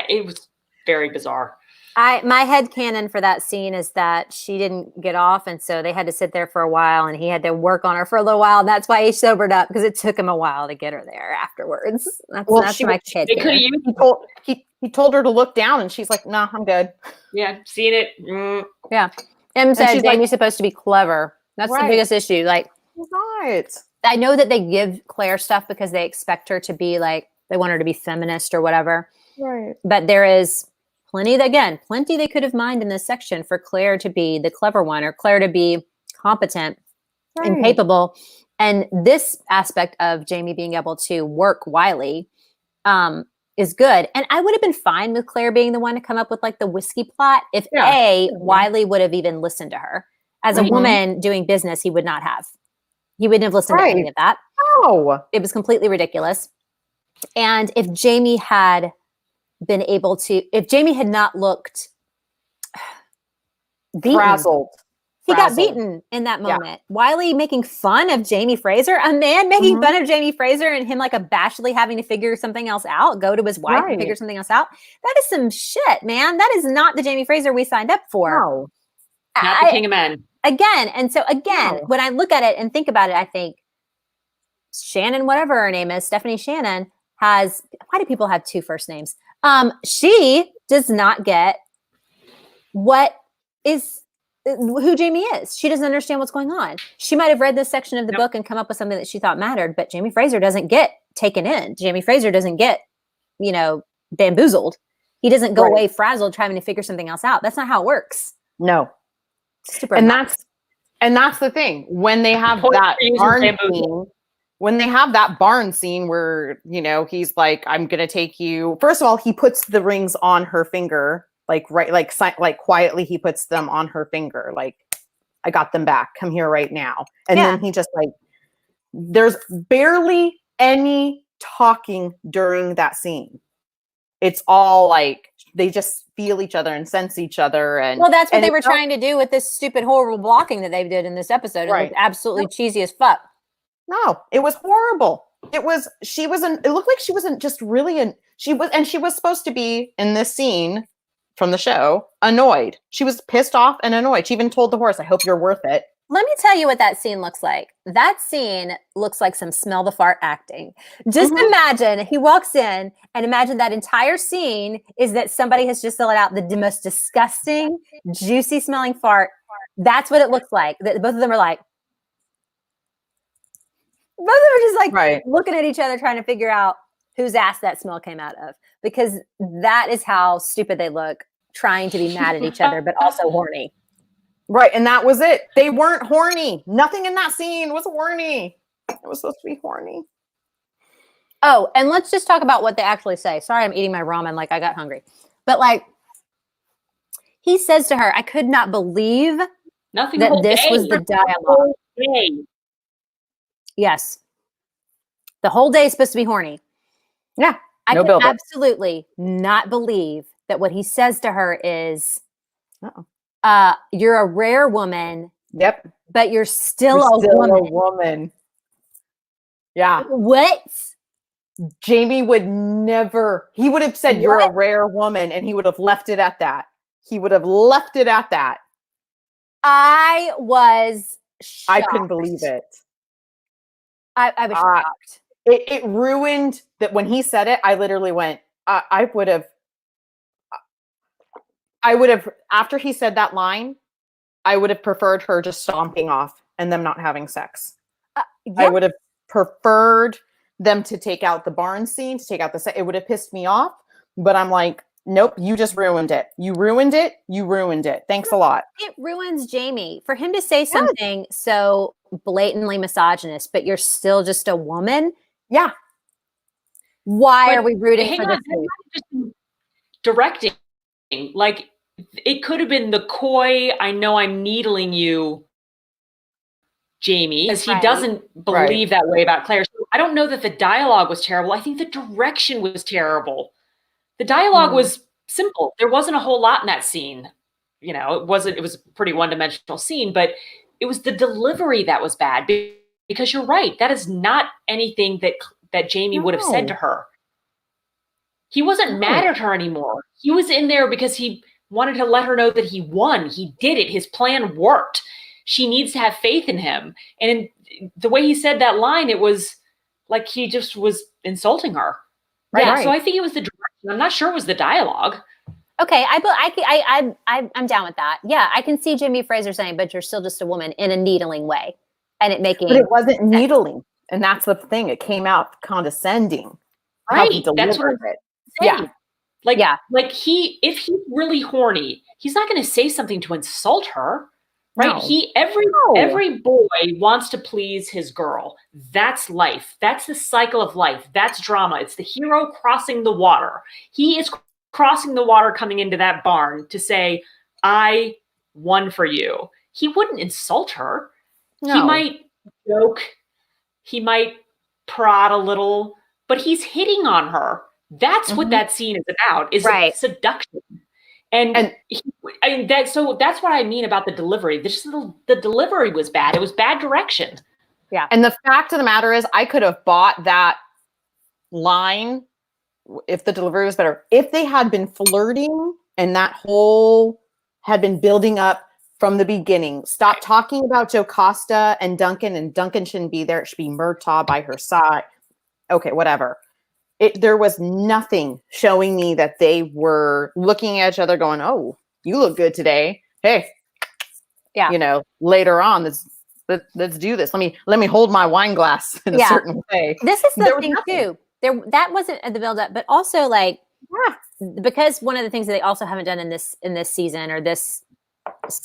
Speaker 2: it was very bizarre.
Speaker 1: My headcanon for that scene is that she didn't get off, and so they had to sit there for a while, and he had to work on her for a little while, and that's why he sobered up, because it took him a while to get her there afterwards. That's my headcanon.
Speaker 3: He told her to look down, and she's like, "Nah, I'm good."
Speaker 2: Yeah, seen it. Mm.
Speaker 1: Yeah. M said Jamie's supposed to be clever. That's the biggest issue. Like,
Speaker 3: right.
Speaker 1: I know that they give Claire stuff because they expect her to be like, they want her to be feminist or whatever.
Speaker 3: Right.
Speaker 1: But there is plenty they could have mined in this section for Claire to be the clever one, or Claire to be competent and capable. And this aspect of Jamie being able to work Wiley is good. And I would have been fine with Claire being the one to come up with like the whiskey plot if Wiley would have even listened to her. As a woman doing business, he would not have. He wouldn't have listened to any of that.
Speaker 3: No.
Speaker 1: It was completely ridiculous. And if Jamie had been able to, if Jamie had not looked beaten,
Speaker 3: frazzled.
Speaker 1: He got beaten in that moment. Yeah. Wiley making fun of Jamie Fraser, a man making fun of Jamie Fraser, and him like abashedly having to figure something else out, go to his wife and figure something else out. That is some shit, man. That is not the Jamie Fraser we signed up for.
Speaker 3: No.
Speaker 2: Not the king of men.
Speaker 1: Again, when I look at it and think about it, I think Shannon, whatever her name is, Stephanie Shannon, has, why do people have two first names? She does not get who Jamie is. She doesn't understand what's going on. She might have read this section of the book and come up with something that she thought mattered, but Jamie Fraser doesn't get taken in. Jamie Fraser doesn't get, bamboozled. He doesn't go away frazzled trying to figure something else out. That's not how it works.
Speaker 3: No.
Speaker 1: Super
Speaker 3: and that's the thing. When they have that barn scene where, he's like, I'm going to take you. First of all, he puts the rings on her finger. Like quietly, he puts them on her finger. Like, I got them back. Come here right now. And then he just there's barely any talking during that scene. It's all like they just feel each other and sense each other. And
Speaker 1: that's what they were trying to do with this stupid, horrible blocking that they did in this episode. It looked absolutely cheesy as fuck.
Speaker 3: No, it was horrible. It looked like she wasn't just really she was supposed to be in this scene from the show, annoyed. She was pissed off and annoyed. She even told the horse, I hope you're worth it.
Speaker 1: Let me tell you what that scene looks like. That scene looks like some smell the fart acting. Just imagine he walks in and imagine that entire scene is that somebody has just let out the most disgusting, juicy smelling fart. That's what it looks like. Both of them are just looking at each other, trying to figure out whose ass that smell came out of, because that is how stupid they look, trying to be mad at each other, but also horny.
Speaker 3: Right. And that was it. They weren't horny. Nothing in that scene was horny. It was supposed to be horny.
Speaker 1: Oh, and let's just talk about what they actually say. Sorry, I'm eating my ramen like I got hungry. But he says to her, I could not believe that this was the dialogue. Yes. The whole day is supposed to be horny.
Speaker 3: Yeah.
Speaker 1: I can absolutely not believe that what he says to her is, you're a rare woman.
Speaker 3: Yep.
Speaker 1: But you're still a
Speaker 3: woman. Yeah.
Speaker 1: What?
Speaker 3: Jamie would never, he would have said, you're a rare woman, and he would have left it at that. He would have left it at that.
Speaker 1: I was shocked.
Speaker 3: I couldn't believe it.
Speaker 1: I was shocked.
Speaker 3: It ruined that when he said it. I literally went, I would have, I would have, after he said that line, I would have preferred her just stomping off and them not having sex. I would have preferred them to take out the barn scene, to take out the sex. It would have pissed me off, but I'm like, nope, you just ruined it. You ruined it. You ruined it. Thanks a lot.
Speaker 1: It ruins Jamie. For him to say something so blatantly misogynist, but you're still just a woman.
Speaker 3: Yeah.
Speaker 1: Why are we rooting for this?
Speaker 2: Directing, like, it could have been the coy, I know I'm needling you, Jamie, because he doesn't believe that way about Claire. So I don't know that the dialogue was terrible. I think the direction was terrible. The dialogue was simple. There wasn't a whole lot in that scene. You know, it was a pretty one-dimensional scene, but it was the delivery that was bad, because you're right. That is not anything that Jamie would have said to her. He wasn't mad at her anymore. He was in there because he wanted to let her know that he won. He did it. His plan worked. She needs to have faith in him. And the way he said that line, it was like he just was insulting her. Right. Yeah, so I think it was the direction. I'm not sure it was the dialogue.
Speaker 1: Okay, I'm down with that. Yeah, I can see Jimmy Fraser saying, "But you're still just a woman," in a needling way, and it making.
Speaker 3: But it wasn't needling, and that's the thing. It came out condescending.
Speaker 2: Right. That's what
Speaker 3: it.
Speaker 2: Yeah. Like if he's really horny, he's not going to say something to insult her. Right. No. Every boy wants to please his girl. That's life. That's the cycle of life. That's drama. It's the hero crossing the water. He is crossing the water coming into that barn to say, I won for you. He wouldn't insult her. No. He might joke. He might prod a little, but he's hitting on her. That's what that scene is about, is seduction. And that's what I mean about the delivery. The delivery was bad. It was bad direction.
Speaker 1: Yeah.
Speaker 3: And the fact of the matter is, I could have bought that line if the delivery was better. If they had been flirting and that whole had been building up from the beginning. Stop talking about Jocasta and Duncan shouldn't be there. It should be Murtaugh by her side. Okay, whatever. There was nothing showing me that they were looking at each other going, oh, you look good today. Hey,
Speaker 1: yeah.
Speaker 3: You know, later on, let's do this. Let me hold my wine glass in a certain way.
Speaker 1: This is the thing too. That wasn't the build-up, but also because one of the things that they also haven't done in this season or this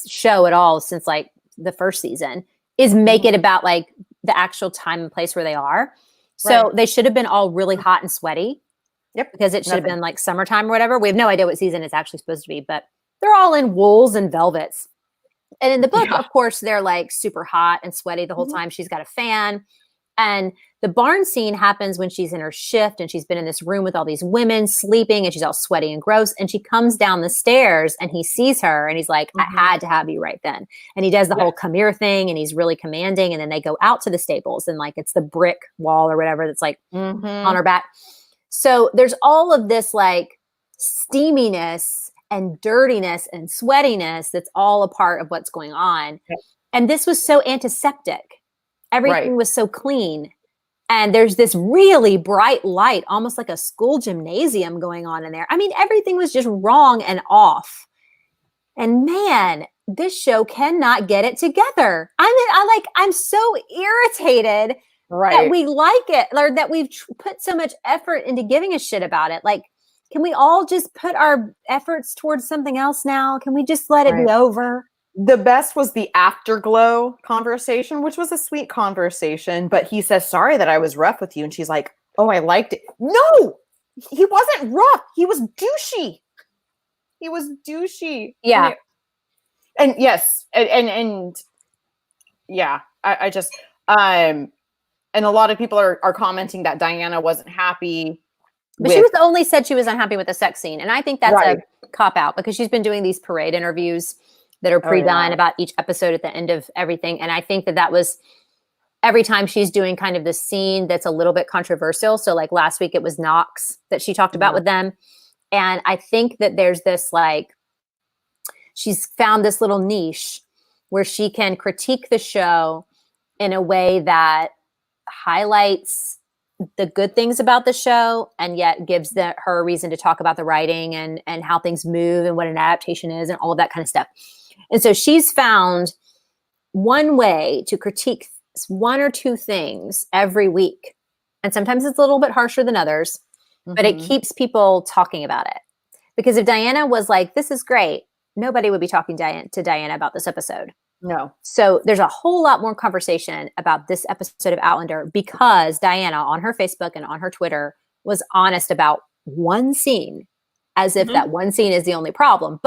Speaker 1: show at all since like the first season is make it about like the actual time and place where they are. So they should have been all really hot and sweaty.
Speaker 3: Yep.
Speaker 1: Because it should have been like summertime or whatever. We have no idea what season it's actually supposed to be, but they're all in wools and velvets. And in the book, of course, they're like super hot and sweaty the whole time. She's got a fan. And the barn scene happens when she's in her shift and she's been in this room with all these women sleeping and she's all sweaty and gross. And she comes down the stairs and he sees her and he's like, I had to have you right then. And he does the whole come here thing and he's really commanding. And then they go out to the stables and like it's the brick wall or whatever that's like on her back. So there's all of this like steaminess and dirtiness and sweatiness that's all a part of what's going on. Yep. And this was so antiseptic. Everything was so clean. And there's this really bright light, almost like a school gymnasium going on in there. I mean, everything was just wrong and off. And man, this show cannot get it together. I'm so irritated that we like it or that we've put so much effort into giving a shit about it. Like, can we all just put our efforts towards something else now? Can we just let it be over?
Speaker 3: The best was the afterglow conversation, which was a sweet conversation. But he says, sorry that I was rough with you. And she's like, oh, I liked it. No, he wasn't rough. He was douchey.
Speaker 1: Yeah.
Speaker 3: And yes. And yeah, I just, and a lot of people are commenting that Diana wasn't happy.
Speaker 1: But she was only said she was unhappy with the sex scene. And I think that's a cop out because she's been doing these parade interviews that are pre-done about each episode at the end of everything. And I think that was every time she's doing kind of the scene that's a little bit controversial. So like last week it was Knox that she talked about with them. And I think that there's this like, she's found this little niche where she can critique the show in a way that highlights the good things about the show, and yet gives her a reason to talk about the writing and how things move and what an adaptation is and all of that kind of stuff. And so she's found one way to critique one or two things every week. And sometimes it's a little bit harsher than others, but it keeps people talking about it. Because if Diana was like, this is great, nobody would be talking to Diana about this episode.
Speaker 3: No.
Speaker 1: So there's a whole lot more conversation about this episode of Outlander because Diana on her Facebook and on her Twitter was honest about one scene, as if that one scene is the only problem.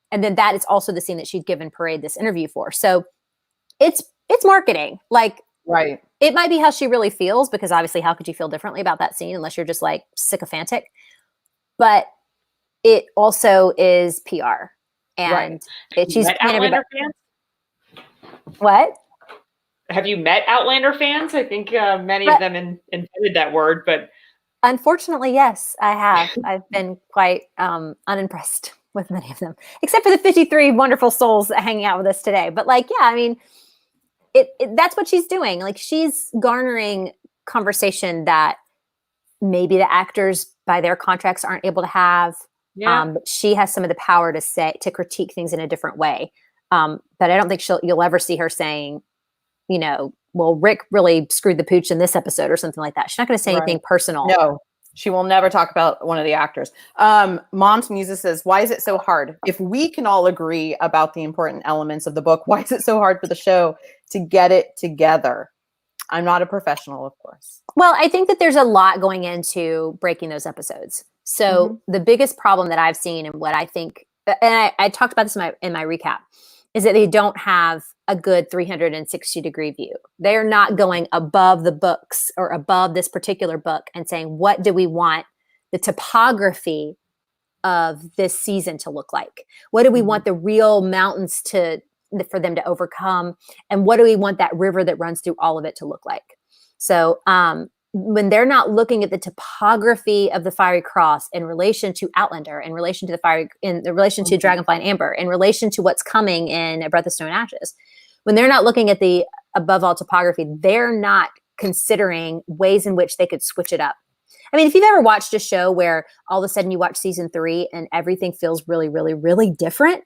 Speaker 1: And then that is also the scene that she'd given Parade this interview for. So it's marketing. Like,
Speaker 3: right.
Speaker 1: It might be how she really feels, because obviously how could you feel differently about that scene unless you're just like sycophantic? But it also is PR. And she's
Speaker 2: Outlander fans?
Speaker 1: What?
Speaker 2: Have you met Outlander fans? I think many of them invented that word, but
Speaker 1: unfortunately, yes, I have. I've been quite unimpressed with many of them, except for the 53 wonderful souls hanging out with us today. But like, yeah, I mean, that's what she's doing. Like, she's garnering conversation that maybe the actors by their contracts aren't able to have.
Speaker 2: Yeah.
Speaker 1: But she has some of the power to critique things in a different way. But I don't think you'll ever see her saying, well, Rick really screwed the pooch in this episode or something like that. She's not going to say anything personal.
Speaker 3: No, she will never talk about one of the actors. Mom's Musa says, why is it so hard? If we can all agree about the important elements of the book, why is it so hard for the show to get it together? I'm not a professional, of course.
Speaker 1: Well, I think that there's a lot going into breaking those episodes. So the biggest problem that I've seen, and what I think, and I talked about this in my recap, is that they don't have a good 360-degree view. They're not going above the books or above this particular book and saying, what do we want the topography of this season to look like? What do we want the real mountains for them to overcome? And what do we want that river that runs through all of it to look like? So when they're not looking at the topography of the Fiery Cross in relation to Outlander, in relation to to Dragonfly and Amber, in relation to what's coming in A Breath of Snow and Ashes, when they're not looking at the above all topography, they're not considering ways in which they could switch it up. I mean, if you've ever watched a show where all of a sudden you watch season 3 and everything feels really, really, really different,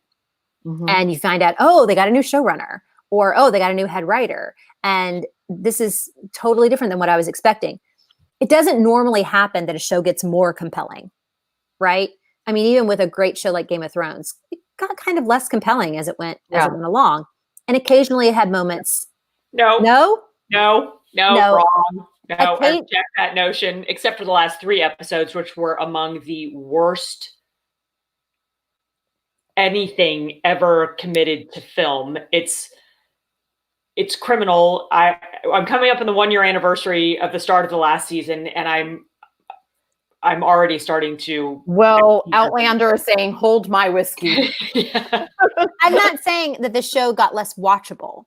Speaker 1: and you find out, oh, they got a new showrunner, or, oh, they got a new head writer, and this is totally different than what I was expecting. It doesn't normally happen that a show gets more compelling, right? I mean, even with a great show like Game of Thrones, it got kind of less compelling as it went along. And occasionally it had moments.
Speaker 2: No, wrong. No, I reject that notion, except for the last 3 episodes, which were among the worst anything ever committed to film. It's criminal. I'm coming up on the 1-year anniversary of the start of the last season, and I'm already starting to.
Speaker 3: Well, Outlander is saying, "Hold my whiskey."
Speaker 1: I'm not saying that the show got less watchable,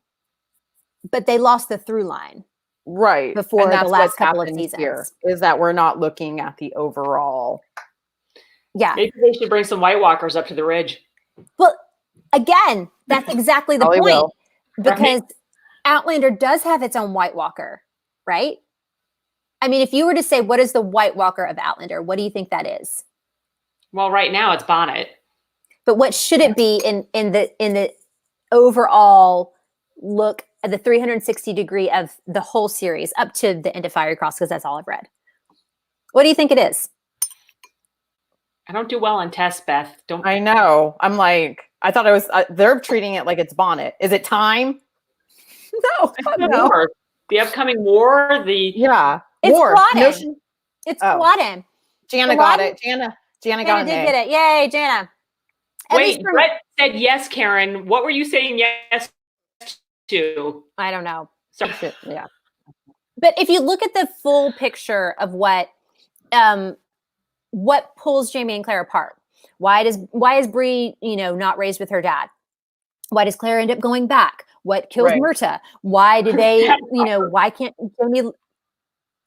Speaker 1: but they lost the through line,
Speaker 3: right?
Speaker 1: Before the last couple of seasons,
Speaker 3: here is that we're not looking at the overall.
Speaker 1: Yeah,
Speaker 2: maybe they should bring some White Walkers up to the ridge.
Speaker 1: Well, again, that's exactly the point, because Outlander does have its own White Walker, right? I mean, if you were to say, what is the White Walker of Outlander? What do you think that is?
Speaker 2: Well, right now it's Bonnet.
Speaker 1: But what should it be in the overall look at the 360 degree of the whole series up to the end of Fiery Cross? Because that's all I've read. What do you think it is?
Speaker 2: I don't do well on tests, Beth. Don't.
Speaker 3: I know. I'm like, I thought it was. They're treating it like it's Bonnet. Is it time? No.
Speaker 2: The upcoming war.
Speaker 1: It's
Speaker 3: war.
Speaker 1: Culloden. It's Culloden.
Speaker 3: Jana got it. Jana got it.
Speaker 1: Did get it. Yay, Jana.
Speaker 2: Wait, Brett said yes, Karen. What were you saying yes to?
Speaker 1: I don't know.
Speaker 2: Sorry.
Speaker 3: Yeah.
Speaker 1: But if you look at the full picture of what pulls Jamie and Claire apart, why is Bree, not raised with her dad? Why does Claire end up going back? What kills Myrta? Why do they, why can't Jamie?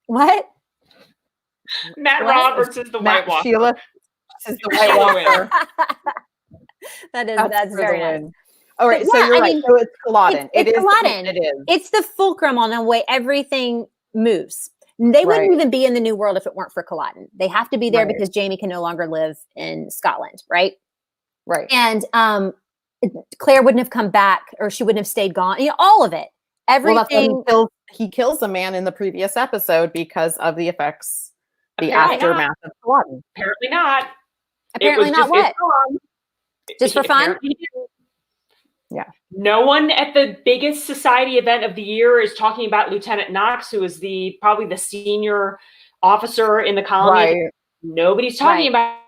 Speaker 1: What?
Speaker 2: Matt Roberts is the White Walker.
Speaker 3: Sheila is the White Walker.
Speaker 1: That's very nice.
Speaker 3: All right, so you're right. So it's Culloden.
Speaker 1: It's Culloden.
Speaker 3: It is.
Speaker 1: It's the fulcrum on the way everything moves. They wouldn't
Speaker 3: Right.
Speaker 1: even be in the New World if it weren't for Culloden. They have to be there
Speaker 3: Right.
Speaker 1: because Jamie can no longer live in Scotland, right?
Speaker 3: Right.
Speaker 1: And Claire wouldn't have come back, or she wouldn't have stayed gone. You know, all of it,
Speaker 3: Well, that's
Speaker 1: everything.
Speaker 3: why he kills a man in the previous episode because of the effects, the
Speaker 2: Apparently
Speaker 3: aftermath of Culloden.
Speaker 2: Apparently not.
Speaker 1: Apparently not what?
Speaker 2: It's gone.
Speaker 1: Just for fun?
Speaker 2: Apparently he didn't.
Speaker 3: Yeah.
Speaker 2: No one at the biggest society event of the year is talking about Lieutenant Knox, who is probably the senior officer in the colony.
Speaker 3: Right.
Speaker 2: Nobody's talking about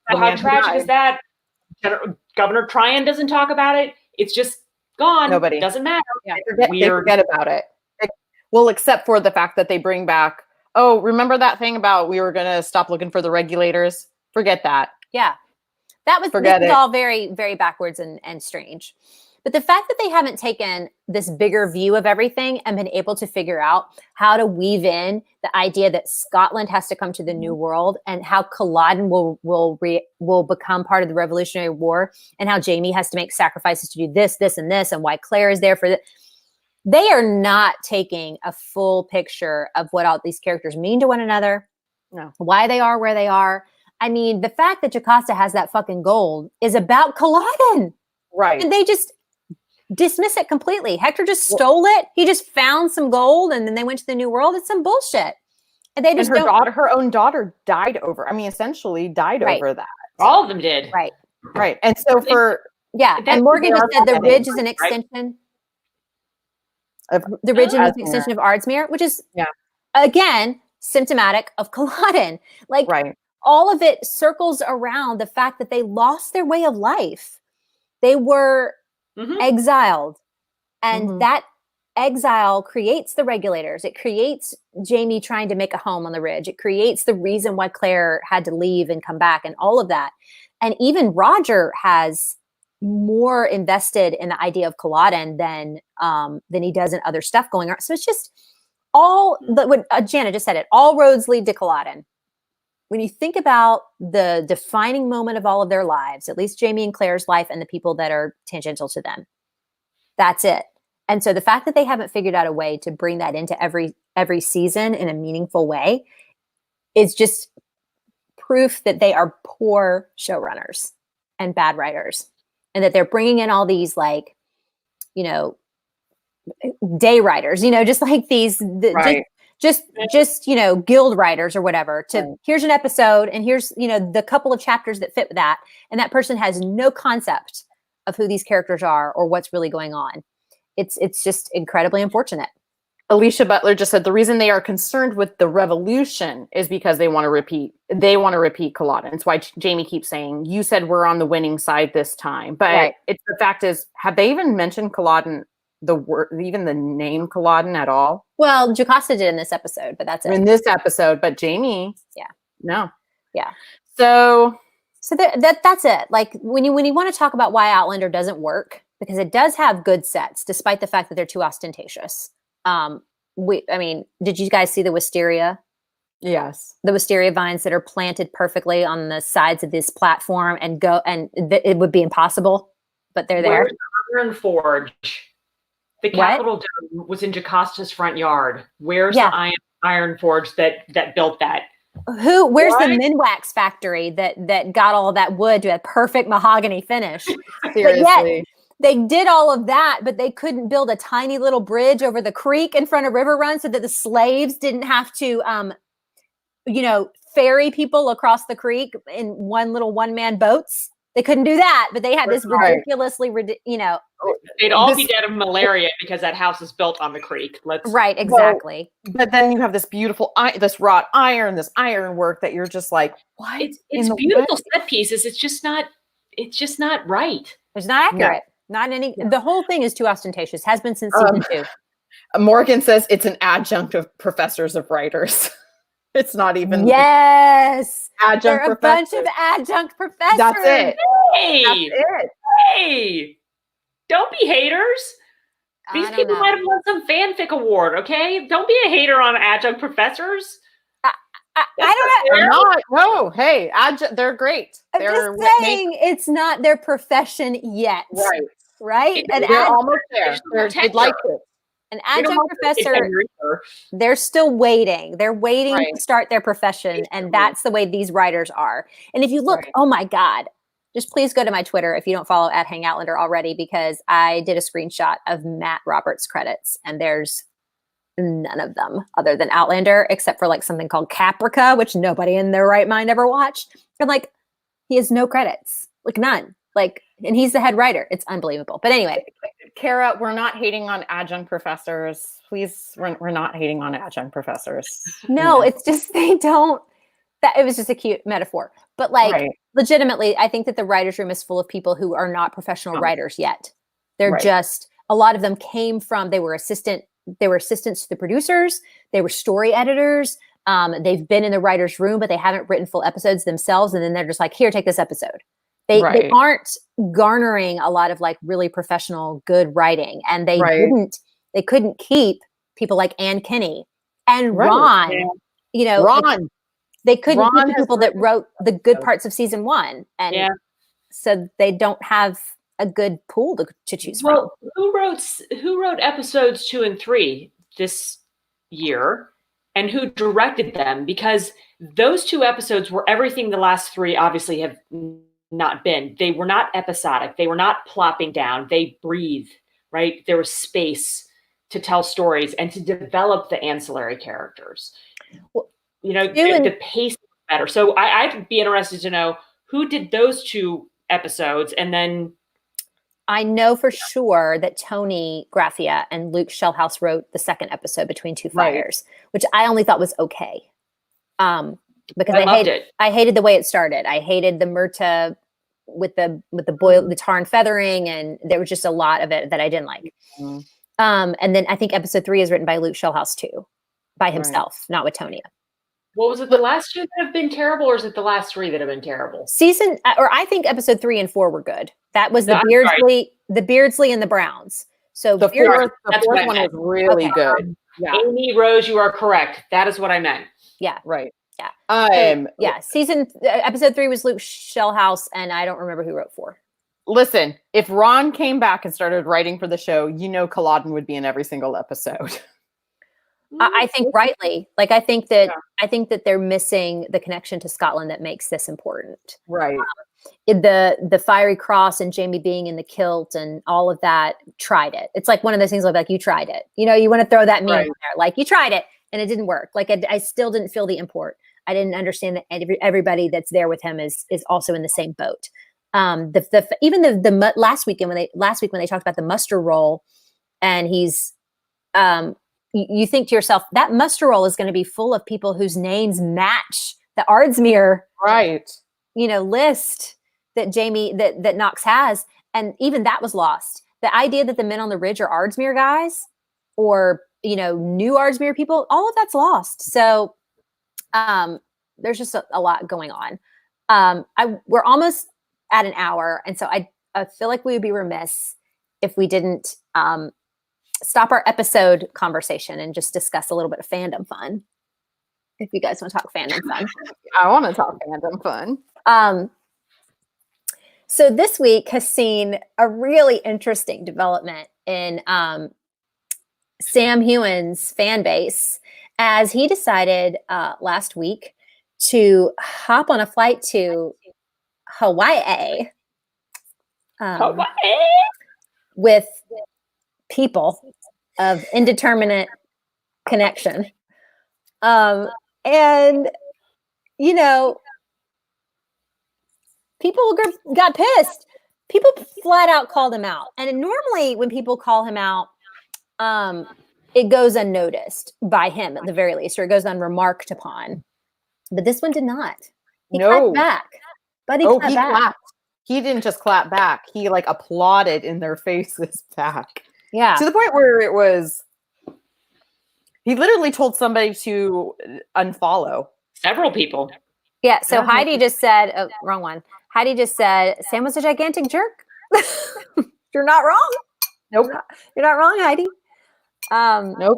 Speaker 2: how tragic is that. Governor Tryon doesn't talk about it. It's just gone.
Speaker 3: Nobody.
Speaker 2: Doesn't matter.
Speaker 1: Yeah.
Speaker 3: They forget about it. Well, except for the fact that they bring back, oh, remember that thing about we were going to stop looking for the regulators? Forget that.
Speaker 1: Yeah. This is all very, very backwards and strange. But the fact that they haven't taken this bigger view of everything and been able to figure out how to weave in the idea that Scotland has to come to the New World, and how Culloden will become part of the Revolutionary War, and how Jamie has to make sacrifices to do this, this, and this, and why Claire is there for this. They are not taking a full picture of what all these characters mean to one another.
Speaker 3: No.
Speaker 1: Why they are where they are. I mean, the fact that Jocasta has that fucking gold is about Culloden.
Speaker 3: Right.
Speaker 1: And they just dismiss it completely. Hector just stole it. He just found some gold and then they went to the New World. It's some bullshit. And they just
Speaker 3: her own daughter died over. I mean, essentially died over that.
Speaker 2: All of them did.
Speaker 1: Right.
Speaker 3: Right. And so
Speaker 1: and Morgan just said the ridge is an extension. The ridge is an extension of Ardsmere, which is again symptomatic of Culloden. Like all of it circles around the fact that they lost their way of life. They were exiled, and that exile creates the regulators. It creates Jamie trying to make a home on the ridge. It creates the reason why Claire had to leave and come back, and all of that. And even Roger has more invested in the idea of Culloden than he does in other stuff going on. So it's just all what Jana just said. It all roads lead to Culloden. When you think about the defining moment of all of their lives, at least Jamie and Claire's life and the people that are tangential to them, that's it. And so the fact that they haven't figured out a way to bring that into every season in a meaningful way is just proof that they are poor showrunners and bad writers, and that they're bringing in all these day writers, just like these just guild writers or whatever, to here's an episode and here's the couple of chapters that fit with that, and that person has no concept of who these characters are or what's really going on. It's just incredibly unfortunate.
Speaker 3: Alicia Butler just said the reason they are concerned with the revolution is because they want to repeat Culloden. It's why Jamie keeps saying, you said we're on the winning side this time. But it's the fact is, have they even mentioned Culloden, even the name Culloden at all?
Speaker 1: Well, Jocasta did in this episode, but that's it.
Speaker 3: In this episode, but Jamie, no.
Speaker 1: Yeah.
Speaker 3: So
Speaker 1: that's it. Like when you want to talk about why Outlander doesn't work, because it does have good sets, despite the fact that they're too ostentatious. Did you guys see the wisteria?
Speaker 3: Yes.
Speaker 1: The wisteria vines that are planted perfectly on the sides of this platform it would be impossible, but they're there.
Speaker 2: Where's the Iron Forge? The Capitol Dome was in Jocasta's front yard. Where's the Iron Forge that built that?
Speaker 1: Where's the Minwax factory that got all of that wood to a perfect mahogany finish?
Speaker 3: Seriously.
Speaker 1: They did all of that, but they couldn't build a tiny little bridge over the creek in front of River Run so that the slaves didn't have to, ferry people across the creek in one-man boats. They couldn't do that, but they had this ridiculously,
Speaker 2: They'd all be dead of malaria because that house is built on the creek.
Speaker 1: Right, exactly.
Speaker 3: But then you have this beautiful, this wrought iron, this iron work that you're just like, what?
Speaker 2: It's beautiful set pieces. It's just not right.
Speaker 1: It's not accurate. Not any. The whole thing is too ostentatious. Has been since season 2.
Speaker 3: Morgan says it's an adjunct of professors of writers. It's not even.
Speaker 1: Yes.
Speaker 3: Adjunct
Speaker 1: professors. A bunch of adjunct professors.
Speaker 3: That's it.
Speaker 2: Hey.
Speaker 3: That's it.
Speaker 2: Hey. Don't be haters. These people might have won some fanfic award. Okay. Don't be a hater on adjunct professors.
Speaker 1: I don't know.
Speaker 3: They're not. No. Hey, they're great.
Speaker 1: I'm just saying it's not their profession yet.
Speaker 3: Right.
Speaker 1: Right?
Speaker 3: They're almost there. They'd like it.
Speaker 1: An
Speaker 2: We don't
Speaker 1: adjunct
Speaker 2: have to take
Speaker 1: professor,
Speaker 2: tenure either.
Speaker 1: they're still waiting. They're waiting
Speaker 3: Right.
Speaker 1: to start their profession. And that's the way these writers are. And if you look,
Speaker 3: Right.
Speaker 1: oh my God, just please go to my Twitter if you don't follow at Hangoutlander already, because I did a screenshot of Matt Roberts' credits and there's none of them other than Outlander, except for like something called Caprica, which nobody in their right mind ever watched. And like, he has no credits, like none. Like, and he's the head writer. It's unbelievable. But anyway,
Speaker 3: Kara, we're not hating on adjunct professors. Please, we're not hating on adjunct professors.
Speaker 1: no, it's just they don't. That it was just a cute metaphor, but like
Speaker 3: Right.
Speaker 1: legitimately, I think that the writers' room is full of people who are not professional writers yet. They're
Speaker 3: Right.
Speaker 1: just a lot of them came from they were assistants to the producers. They were story editors. They've been in the writers' room, but they haven't written full episodes themselves. And then they're just like, here, take this episode. They
Speaker 3: Right.
Speaker 1: aren't garnering a lot of like really professional, good writing, and they
Speaker 3: Right.
Speaker 1: couldn't keep people like Ann Kinney and
Speaker 3: Right.
Speaker 1: Ron.
Speaker 2: Yeah.
Speaker 1: You know, like,
Speaker 3: Ron.
Speaker 1: they couldn't
Speaker 3: Ron
Speaker 1: keep the
Speaker 3: has
Speaker 1: people that
Speaker 3: written
Speaker 1: wrote the good
Speaker 3: episodes.
Speaker 1: parts of season 1, and
Speaker 2: Yeah.
Speaker 1: so they don't have a good pool to choose from.
Speaker 2: Well, who wrote episodes 2 and 3 this year, and who directed them? Because those 2 episodes were everything the last 3 obviously have not been. They were not episodic. They were not plopping down. They breathe, right? There was space to tell stories and to develop the ancillary characters.
Speaker 1: Well,
Speaker 2: you know, the pace was better. So I'd be interested to know who did those 2 episodes, and then
Speaker 1: I know for sure that Tony Graffia and Luke Shellhouse wrote the second episode, Between Two
Speaker 3: Right.
Speaker 1: Fires, which I only thought was okay. Because
Speaker 2: I loved it.
Speaker 1: I hated the way it started. I hated the Myrta with the boil, the tar and feathering, and there was just a lot of it that I didn't like.
Speaker 3: Mhm.
Speaker 1: And then I think episode 3 is written by Luke Shellhouse too, by himself, not with Tonya.
Speaker 2: What was it? The last 2 that have been terrible, or is it the last 3 that have been terrible?
Speaker 1: I think episode 3 and 4 were good. That was
Speaker 2: No,
Speaker 1: the Beardsley and the Browns. So
Speaker 3: The
Speaker 1: Beardsley-
Speaker 3: fourth one was really
Speaker 1: Okay.
Speaker 3: good. Yeah.
Speaker 2: Amy Rose, you are correct. That is what I meant.
Speaker 3: Right.
Speaker 1: Yeah. Episode 3 was Luke Shellhouse, and I don't remember who wrote 4.
Speaker 3: Listen, if Ron came back and started writing for the show, Culloden would be in every single episode.
Speaker 1: I think rightly. Like I think that they're missing the connection to Scotland that makes this important.
Speaker 3: Right.
Speaker 1: The fiery cross and Jamie being in the kilt and all of that, tried it. It's like one of those things like you tried it. You know, you want to throw that meme in there. Like you tried it and it didn't work. Like I still didn't feel the import. I didn't understand that everybody that's there with him is also in the same boat. Even the last week when they talked about the muster roll, and he's you think to yourself, that muster roll is going to be full of people whose names match the Ardsmuir list that Jamie that Knox has, and even that was lost. The idea that the men on the ridge are Ardsmuir guys, or new Ardsmuir people, all of that's lost. So there's just a lot going on. We're almost at an hour, and so I feel like we would be remiss if we didn't stop our episode conversation and just discuss a little bit of fandom fun. If you guys want to talk fandom fun.
Speaker 3: I want to talk fandom fun.
Speaker 1: So this week has seen a really interesting development in Sam Heughan's fan base, as he decided last week to hop on a flight to Hawaii. With people of indeterminate connection. And people got pissed. People flat out called him out. And normally when people call him out, it goes unnoticed by him at the very least, or it goes unremarked upon. But this one did not. He clapped back. But he clapped.
Speaker 3: He didn't just clap back. He applauded in their faces back.
Speaker 1: Yeah.
Speaker 3: To the point where it was, he literally told somebody to unfollow.
Speaker 2: Several people.
Speaker 1: Yeah. So Heidi just said, wrong one. Heidi just said, Sam was a gigantic jerk. You're not wrong.
Speaker 3: Nope.
Speaker 1: You're not wrong, Heidi.
Speaker 3: Nope.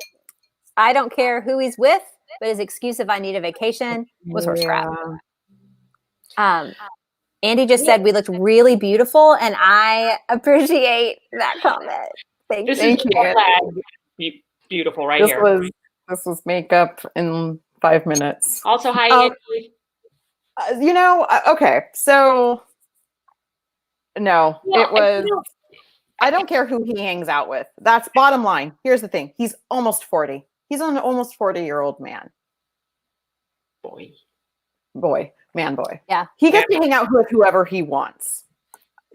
Speaker 1: I don't care who he's with, but his excuse of I need a vacation was horse crap. Andy just said we looked really beautiful, and I appreciate that comment. Thank you.
Speaker 2: beautiful right
Speaker 3: This
Speaker 2: here.
Speaker 3: was makeup in 5 minutes.
Speaker 2: Also, hi, Italy.
Speaker 3: Okay, so no,
Speaker 2: Well,
Speaker 3: it was. I don't care who he hangs out with. That's bottom line. Here's the thing: he's almost 40. He's an almost 40-year-old man. Boy.
Speaker 1: Yeah.
Speaker 3: He gets to hang out with whoever he wants.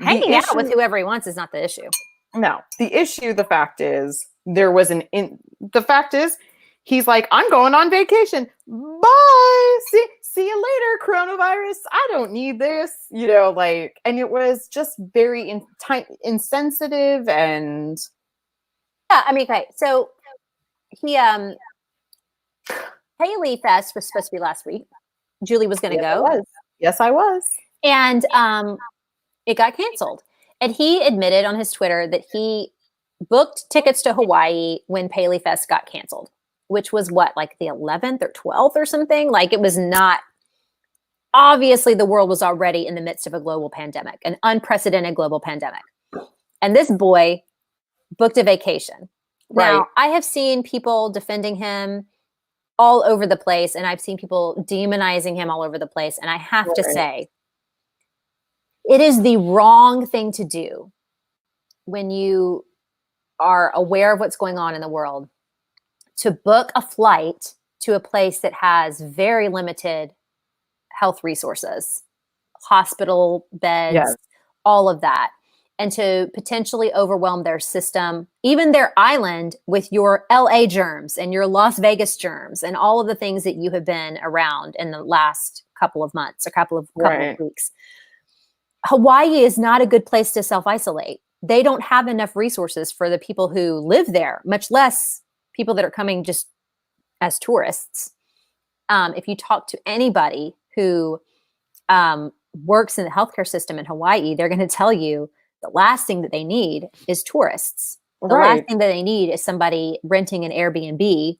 Speaker 1: Hanging out with whoever he wants is not the issue.
Speaker 3: No, the fact is, the fact is, he's like, I'm going on vacation. Bye. See you later, coronavirus. I don't need this. And it was just very insensitive and.
Speaker 1: Yeah, I mean, okay. So he Haley Fest was supposed to be last week. Julie was going to go.
Speaker 3: Yes, I was.
Speaker 1: And it got canceled. And he admitted on his Twitter that he booked tickets to Hawaii when Paley Fest got canceled, which was like the 11th or 12th or something. Like, it was not. Obviously, the world was already in the midst of a global pandemic, an unprecedented global pandemic. And this boy booked a vacation.
Speaker 3: Right.
Speaker 1: Now, I have seen people defending him all over the place, and I've seen people demonizing him all over the place. And I have to say, it is the wrong thing to do when you are aware of what's going on in the world to book a flight to a place that has very limited health resources, hospital beds, all of that, and to potentially overwhelm their system, even their island, with your LA germs and your Las Vegas germs and all of the things that you have been around in the last couple of months or couple of weeks. Hawaii is not a good place to self-isolate. They don't have enough resources for the people who live there, much less people that are coming just as tourists. If you talk to anybody who works in the healthcare system in Hawaii, they're going to tell you the last thing that they need is tourists. The last thing that they need is somebody renting an Airbnb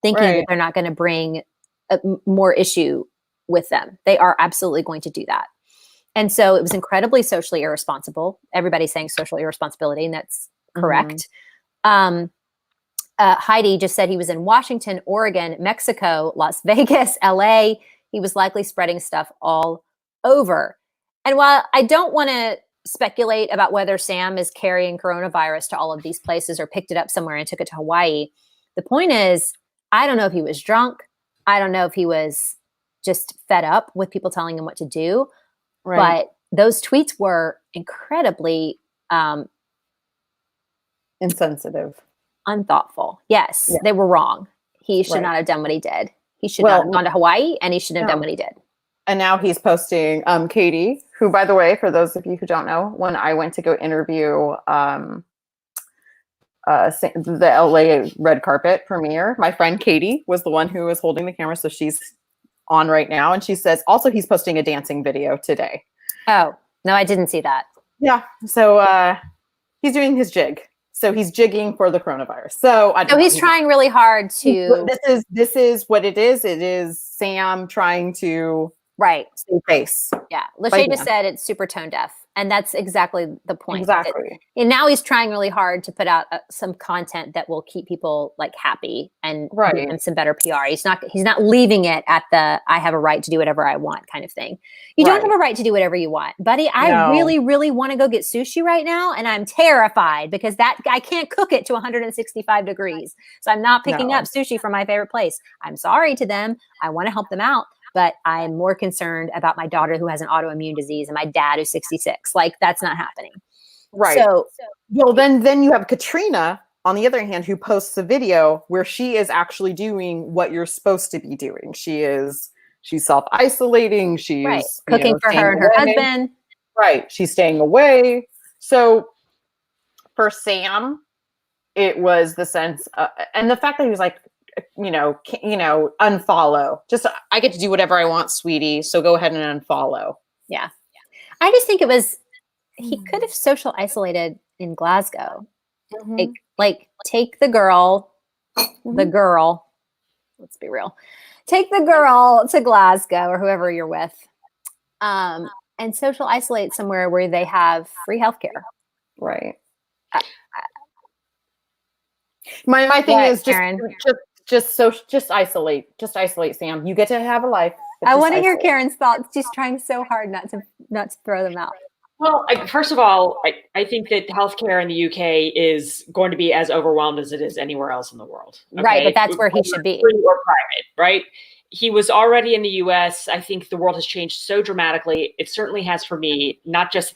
Speaker 1: thinking that they're not going to bring more issue with them. They are absolutely going to do that. And so it was incredibly socially irresponsible. Everybody's saying social irresponsibility, and that's correct. Heidi just said he was in Washington, Oregon, Mexico, Las Vegas, LA. He was likely spreading stuff all over. And while I don't want to speculate about whether Sam is carrying coronavirus to all of these places or picked it up somewhere and took it to Hawaii, the point is, I don't know if he was drunk. I don't know if he was just fed up with people telling him what to do. But those tweets were incredibly
Speaker 3: insensitive,
Speaker 1: unthoughtful. Yes, they were wrong. He should not have done what he did. He should not have gone to Hawaii, and he shouldn't have done what he did.
Speaker 3: And now he's posting Katie, who, by the way, for those of you who don't know, when I went to go interview the LA red carpet premiere, my friend Katie was the one who was holding the camera. So she's on right now. And she says, also, he's posting a dancing video today.
Speaker 1: Oh, no, I didn't see that.
Speaker 3: Yeah. So he's doing his jig. So he's jigging for the coronavirus. So
Speaker 1: he's trying really hard to.
Speaker 3: This is what it is. It is Sam trying to save face.
Speaker 1: Yeah. Lachey just said it's super tone deaf. And that's exactly the point.
Speaker 3: Exactly.
Speaker 1: And now he's trying really hard to put out some content that will keep people like happy and give him some better PR. He's not leaving it at the I have a right to do whatever I want kind of thing. You don't have a right to do whatever you want, buddy. I really, really want to go get sushi right now, and I'm terrified because that I can't cook it to 165 degrees. So I'm not picking up sushi from my favorite place. I'm sorry to them. I want to help them out. But I'm more concerned about my daughter who has an autoimmune disease and my dad who's 66. Like, that's not happening.
Speaker 3: Right. So well, then you have Katrina, on the other hand, who posts a video where she is actually doing what you're supposed to be doing. She's self-isolating. She's
Speaker 1: cooking for her and her husband.
Speaker 3: Right. She's staying away. So for Sam, it was the sense, and the fact that he was like, unfollow. Just, I get to do whatever I want, sweetie. So go ahead and unfollow.
Speaker 1: Yeah. I just think it was, he could have social isolated in Glasgow. Like take the girl, let's be real. Take the girl to Glasgow or whoever you're with, and social isolate somewhere where they have free healthcare.
Speaker 3: Right. My thing
Speaker 1: What,
Speaker 3: is
Speaker 1: Karen?
Speaker 3: just isolate Sam. You get to have a life. but
Speaker 1: I
Speaker 3: just
Speaker 1: want to hear
Speaker 3: isolate.
Speaker 1: Karen's thoughts. She's trying so hard not to throw them out.
Speaker 2: Well, first of all, I think that healthcare in the UK is going to be as overwhelmed as it is anywhere else in the world. Okay?
Speaker 1: Right, but that's where he should be.
Speaker 2: Free or private, right? He was already in the US. I think the world has changed so dramatically. It certainly has for me, not just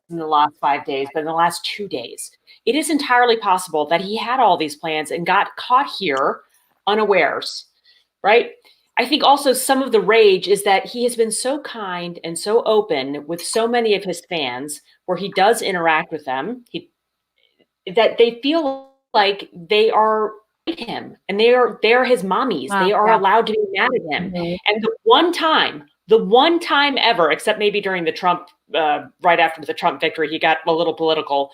Speaker 2: in the last 5 days, but in the last 2 days. It is entirely possible that he had all these plans and got caught here unawares, right? I think also some of the rage is that he has been so kind and so open with so many of his fans where he does interact with them, that they feel like they are him and they're his mommies. They are allowed to be mad at him.
Speaker 1: Mhm.
Speaker 2: And the one time ever, except maybe during the Trump, right after the Trump victory, he got a little political.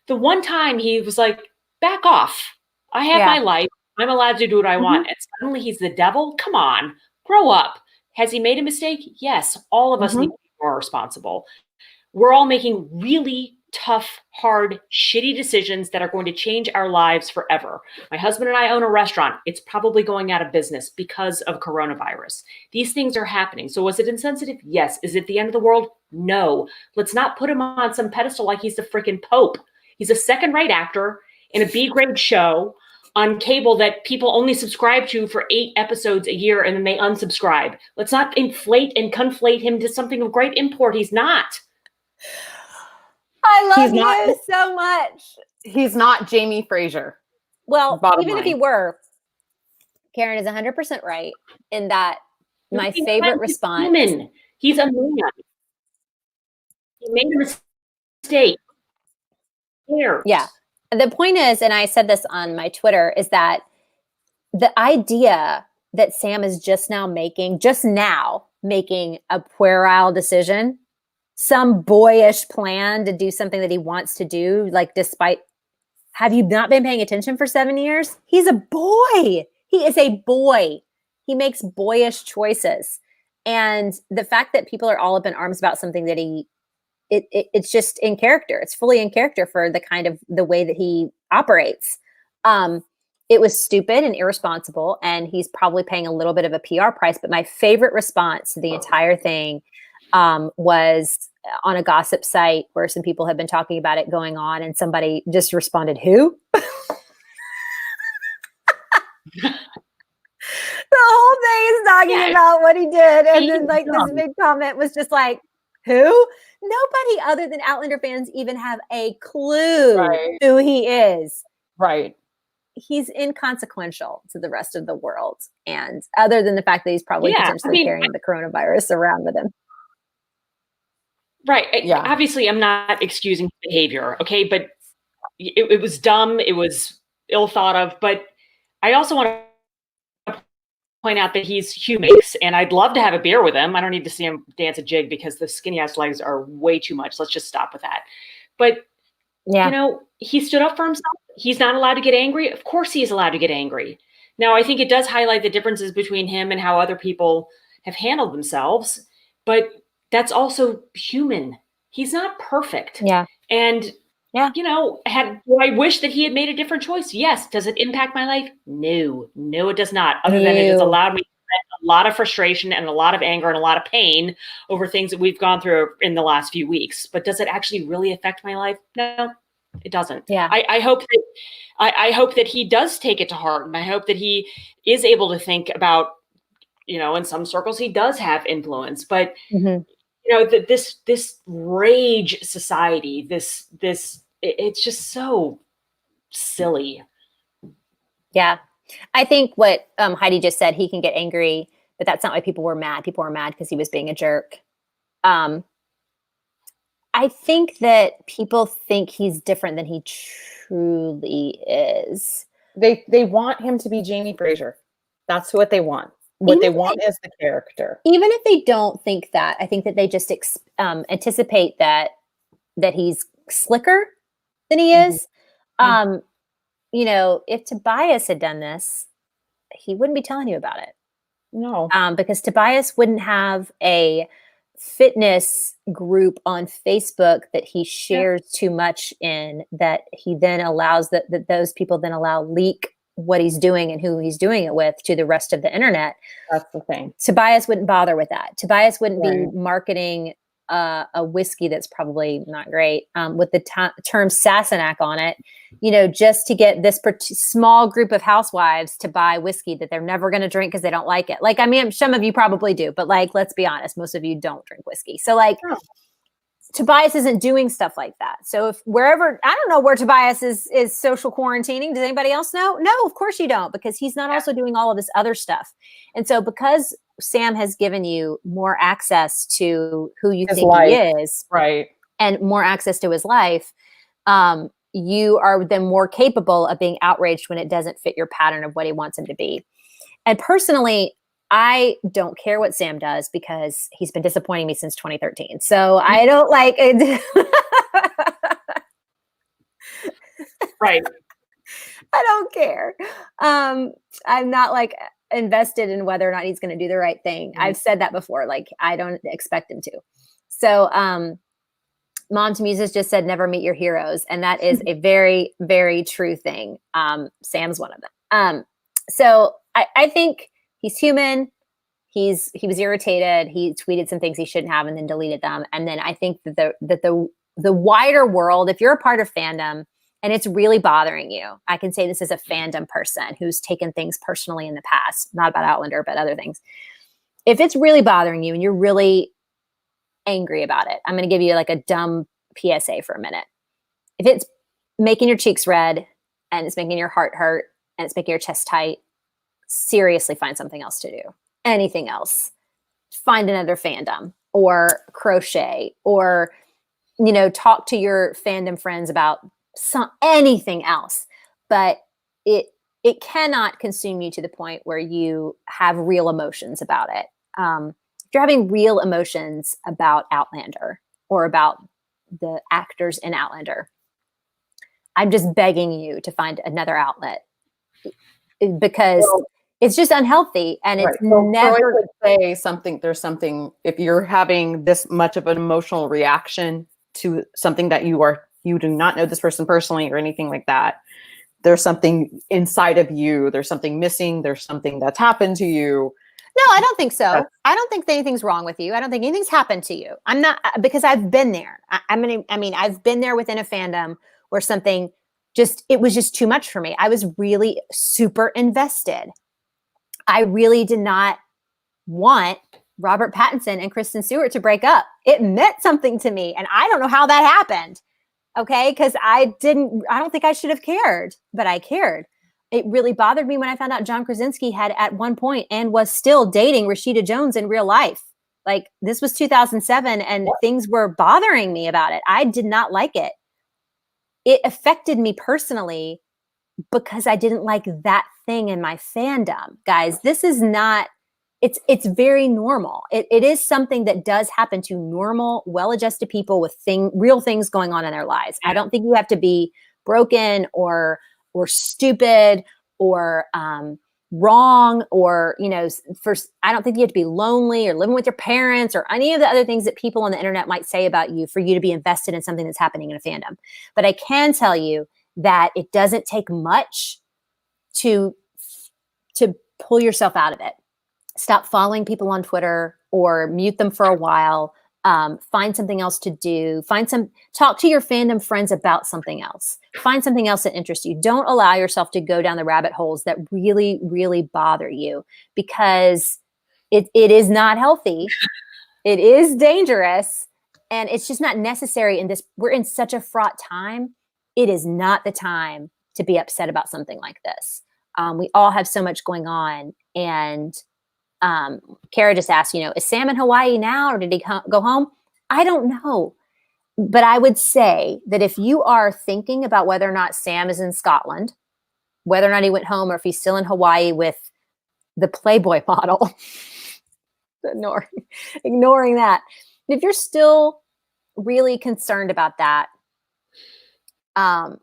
Speaker 2: The one time he was like, back off. I have my life. I'm allowed to do what I want. And suddenly he's the devil. Come on, grow up. Has he made a mistake? Yes. All of us need to be more responsible. We're all making really tough, hard, shitty decisions that are going to change our lives forever. My husband and I own a restaurant. It's probably going out of business because of coronavirus. These things are happening. So was it insensitive? Yes. Is it the end of the world? No. Let's not put him on some pedestal like he's the freaking Pope. He's a second-rate actor in a B-grade show on cable that people only subscribe to for 8 episodes a year and then they unsubscribe. Let's not inflate and conflate him to something of great import. He's not.
Speaker 1: I love you so much.
Speaker 3: He's not Jamie Fraser.
Speaker 1: Well, even if he were, Karen is 100% right in that my favorite response.
Speaker 2: Human. He's a man. He made a mistake.
Speaker 1: Yeah. The point is, and I said this on my Twitter, is that the idea that Sam is just now making a puerile decision, some boyish plan to do something that he wants to do, like despite, have you not been paying attention for 7 years? He's a boy. He is a boy. He makes boyish choices. And the fact that people are all up in arms about something that it's just in character. It's fully in character for the way that he operates. It was stupid and irresponsible, and he's probably paying a little bit of a PR price. But my favorite response to the entire thing was on a gossip site where some people have been talking about it going on, and somebody just responded, "Who?" The whole thing is talking about what he did, and then this big comment was just like, "Who?" Nobody other than Outlander fans even have a clue who he is.
Speaker 3: Right.
Speaker 1: He's inconsequential to the rest of the world, and other than the fact that he's probably potentially carrying the coronavirus around with him.
Speaker 2: Right. Yeah. Obviously, I'm not excusing behavior, okay? But it was dumb. It was ill thought of. But I also want to point out that he's human, and I'd love to have a beer with him. I don't need to see him dance a jig because the skinny ass legs are way too much. Let's just stop with that. But he stood up for himself. He's not allowed to get angry. Of course, he's allowed to get angry. Now, I think it does highlight the differences between him and how other people have handled themselves. But that's also human. He's not perfect.
Speaker 1: Yeah.
Speaker 2: And, do I wish that he had made a different choice? Yes. Does it impact my life? No, it does not. Other than it has allowed me to spend a lot of frustration and a lot of anger and a lot of pain over things that we've gone through in the last few weeks. But does it actually really affect my life? No, it doesn't.
Speaker 1: Yeah.
Speaker 2: I hope that he does take it to heart. And I hope that he is able to think about, in some circles, he does have influence, but this rage society, it's just so silly.
Speaker 1: Yeah. I think what Heidi just said, he can get angry, but that's not why people were mad. People were mad because he was being a jerk. I think that people think he's different than he truly is.
Speaker 3: They want him to be Jamie Fraser. That's what they want. What they want is the character.
Speaker 1: Even if they don't think that, I think that they just anticipate that he's slicker than he is. If Tobias had done this, he wouldn't be telling you about it.
Speaker 3: No.
Speaker 1: Because Tobias wouldn't have a fitness group on Facebook that he shares too much in, that he then allows that those people then allow leak what he's doing and who he's doing it with to the rest of the internet.
Speaker 3: That's the thing.
Speaker 1: Tobias wouldn't bother with that. Tobias wouldn't be marketing a whiskey that's probably not great with the term Sassenach on it, just to get this small group of housewives to buy whiskey that they're never going to drink because they don't like it. Like, I mean, some of you probably do, but like, let's be honest, most of you don't drink whiskey. So like, Tobias isn't doing stuff like that. So if wherever, I don't know where Tobias is social quarantining. Does anybody else know? No, of course you don't, because he's not also doing all of this other stuff. And so because Sam has given you more access to who you think he is,
Speaker 3: right,
Speaker 1: and more access to his life, you are then more capable of being outraged when it doesn't fit your pattern of what he wants him to be. And personally, I don't care what Sam does because he's been disappointing me since 2013. So I don't like it.
Speaker 2: Right.
Speaker 1: I don't care. I'm not like invested in whether or not he's going to do the right thing. I've said that before. Like, I don't expect him to. So, Mom to Muses just said, never meet your heroes. And that is a very, very true thing. Sam's one of them. So I think he's human. He was irritated. He tweeted some things he shouldn't have and then deleted them. And then I think that the wider world, if you're a part of Fandom and it's really bothering you, I can say this as a Fandom person who's taken things personally in the past, not about Outlander, but other things. If it's really bothering you and you're really angry about it, I'm going to give you like a dumb PSA for a minute. If it's making your cheeks red and it's making your heart hurt and it's making your chest tight, seriously find something else to do. Anything else. Find another fandom or crochet or, talk to your Fandom friends about anything else. But it cannot consume you to the point where you have real emotions about it. If you're having real emotions about Outlander or about the actors in Outlander, I'm just begging you to find another outlet, because it's just unhealthy, and it's never.
Speaker 3: Freud would say something. There's something, if you're having this much of an emotional reaction to something that you do not know this person personally or anything like that, there's something inside of you. There's something missing. There's something that's happened to you.
Speaker 1: No, I don't think so. I don't think anything's wrong with you. I don't think anything's happened to you. I'm not, because I've been there. I've been there within a fandom where something it was just too much for me. I was really super invested. I really did not want Robert Pattinson and Kristen Stewart to break up. It meant something to me. And I don't know how that happened. Okay. Because I don't think I should have cared, but I cared. It really bothered me when I found out John Krasinski had at one point and was still dating Rashida Jones in real life. Like, this was 2007 and things were bothering me about it. I did not like it. It affected me personally because I didn't like that thing in my fandom. Guys, this is not, it's very normal. It is something that does happen to normal, well-adjusted people with real things going on in their lives. I don't think you have to be broken or stupid or wrong or, I don't think you have to be lonely or living with your parents or any of the other things that people on the internet might say about you for you to be invested in something that's happening in a fandom. But I can tell you that it doesn't take much to pull yourself out of it. Stop following people on Twitter or mute them for a while. Find something else to do. Talk to your Fandom friends about something else. Find something else that interests you. Don't allow yourself to go down the rabbit holes that really, really bother you, because it is not healthy. It is dangerous, and it's just not necessary in this. We're in such a fraught time. It is not the time to be upset about something like this. We all have so much going on, and Kara just asked, is Sam in Hawaii now, or did he go home? I don't know. But I would say that if you are thinking about whether or not Sam is in Scotland, whether or not he went home, or if he's still in Hawaii with the Playboy model, ignoring that. If you're still really concerned about that, talk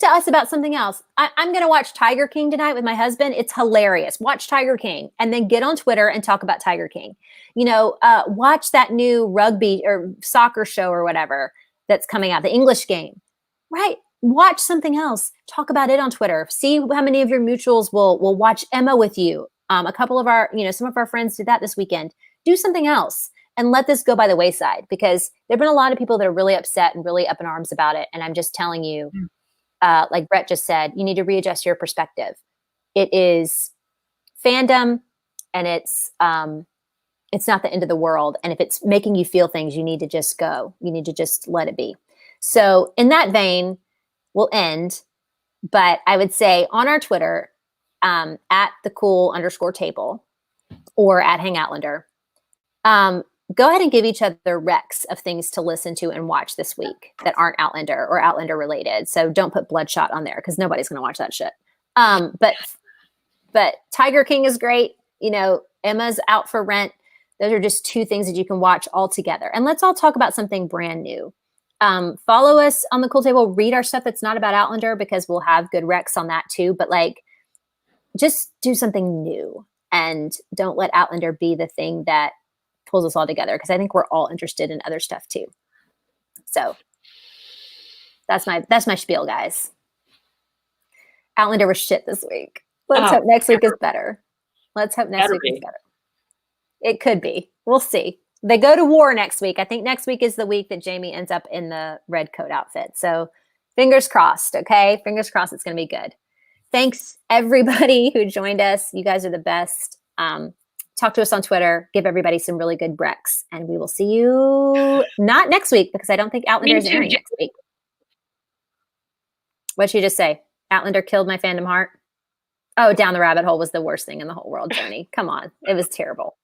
Speaker 1: to us about something else. I'm going to watch Tiger King tonight with my husband. It's hilarious. Watch Tiger King and then get on Twitter and talk about Tiger King. Watch that new rugby or soccer show or whatever that's coming out, the English game, right? Watch something else. Talk about it on Twitter. See how many of your mutuals will watch Emma with you. A couple of some of our friends did that this weekend. Do something else and let this go by the wayside, because there've been a lot of people that are really upset and really up in arms about it. And I'm just telling you, like Brett just said, you need to readjust your perspective. It is fandom, and it's not the end of the world. And if it's making you feel things, you need to just go. You need to just let it be. So in that vein, we'll end. But I would say on our Twitter, at the cool_table or at Hangoutlander, go ahead and give each other recs of things to listen to and watch this week that aren't Outlander or Outlander related. So don't put Bloodshot on there because nobody's going to watch that shit. But Tiger King is great. Emma's Out for Rent. Those are just two things that you can watch all together. And let's all talk about something brand new. Follow us on the Cool Table. Read our stuff that's not about Outlander, because we'll have good recs on that too. But just do something new and don't let Outlander be the thing that pulls us all together, because I think we're all interested in other stuff too. So that's my spiel, guys. Outlander was shit this week. Let's hope next week is better. Let's hope next week is better. It could be. We'll see. They go to war next week. I think next week is the week that Jamie ends up in the red coat outfit. So fingers crossed, okay? Fingers crossed it's going to be good. Thanks, everybody who joined us. You guys are the best. Talk to us on Twitter. Give everybody some really good breaks. And we will see you not next week, because I don't think Outlander is airing next week. What'd you just say? Outlander killed my fandom heart? Oh, Down the Rabbit Hole was the worst thing in the whole world, Joni. Come on. It was terrible.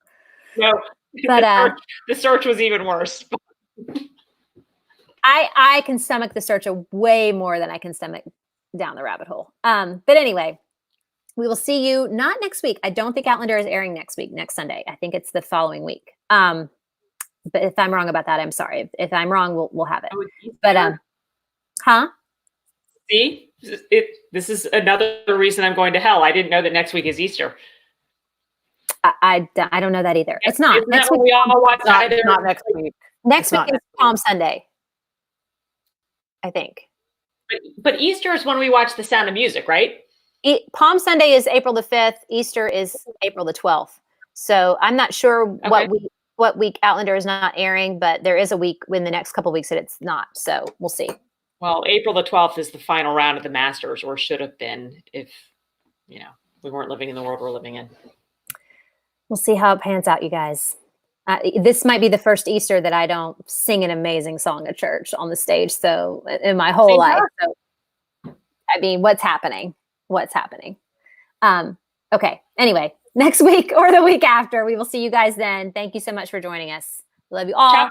Speaker 2: No,
Speaker 1: but
Speaker 2: the search was even worse.
Speaker 1: I can stomach the search way more than I can stomach Down the Rabbit Hole. But anyway, we will see you not next week. I don't think Outlander is airing next Sunday. I think it's the following week. But if I'm wrong about that, I'm sorry. If I'm wrong, we'll have it. But
Speaker 2: See, this is another reason I'm going to hell. I didn't know that next week is Easter.
Speaker 1: I don't know that either. It's not.
Speaker 2: Isn't next week, we all watch either.
Speaker 3: Not next week.
Speaker 1: Next week is Palm Sunday, I think.
Speaker 2: But Easter is when we watch The Sound of Music, right?
Speaker 1: Palm Sunday is April the 5th. Easter is April the 12th. So I'm not sure what week Outlander is not airing, but there is a week in the next couple of weeks that it's not. So we'll see. Well,
Speaker 2: April the 12th is the final round of the Masters, or should have been if, we weren't living in the world we're living in.
Speaker 1: We'll see how it pans out, you guys. This might be the first Easter that I don't sing an amazing song at church on the stage. So in my whole life. So, I mean, what's happening? Okay. Anyway, next week or the week after, we will see you guys then. Thank you so much for joining us. Love you all.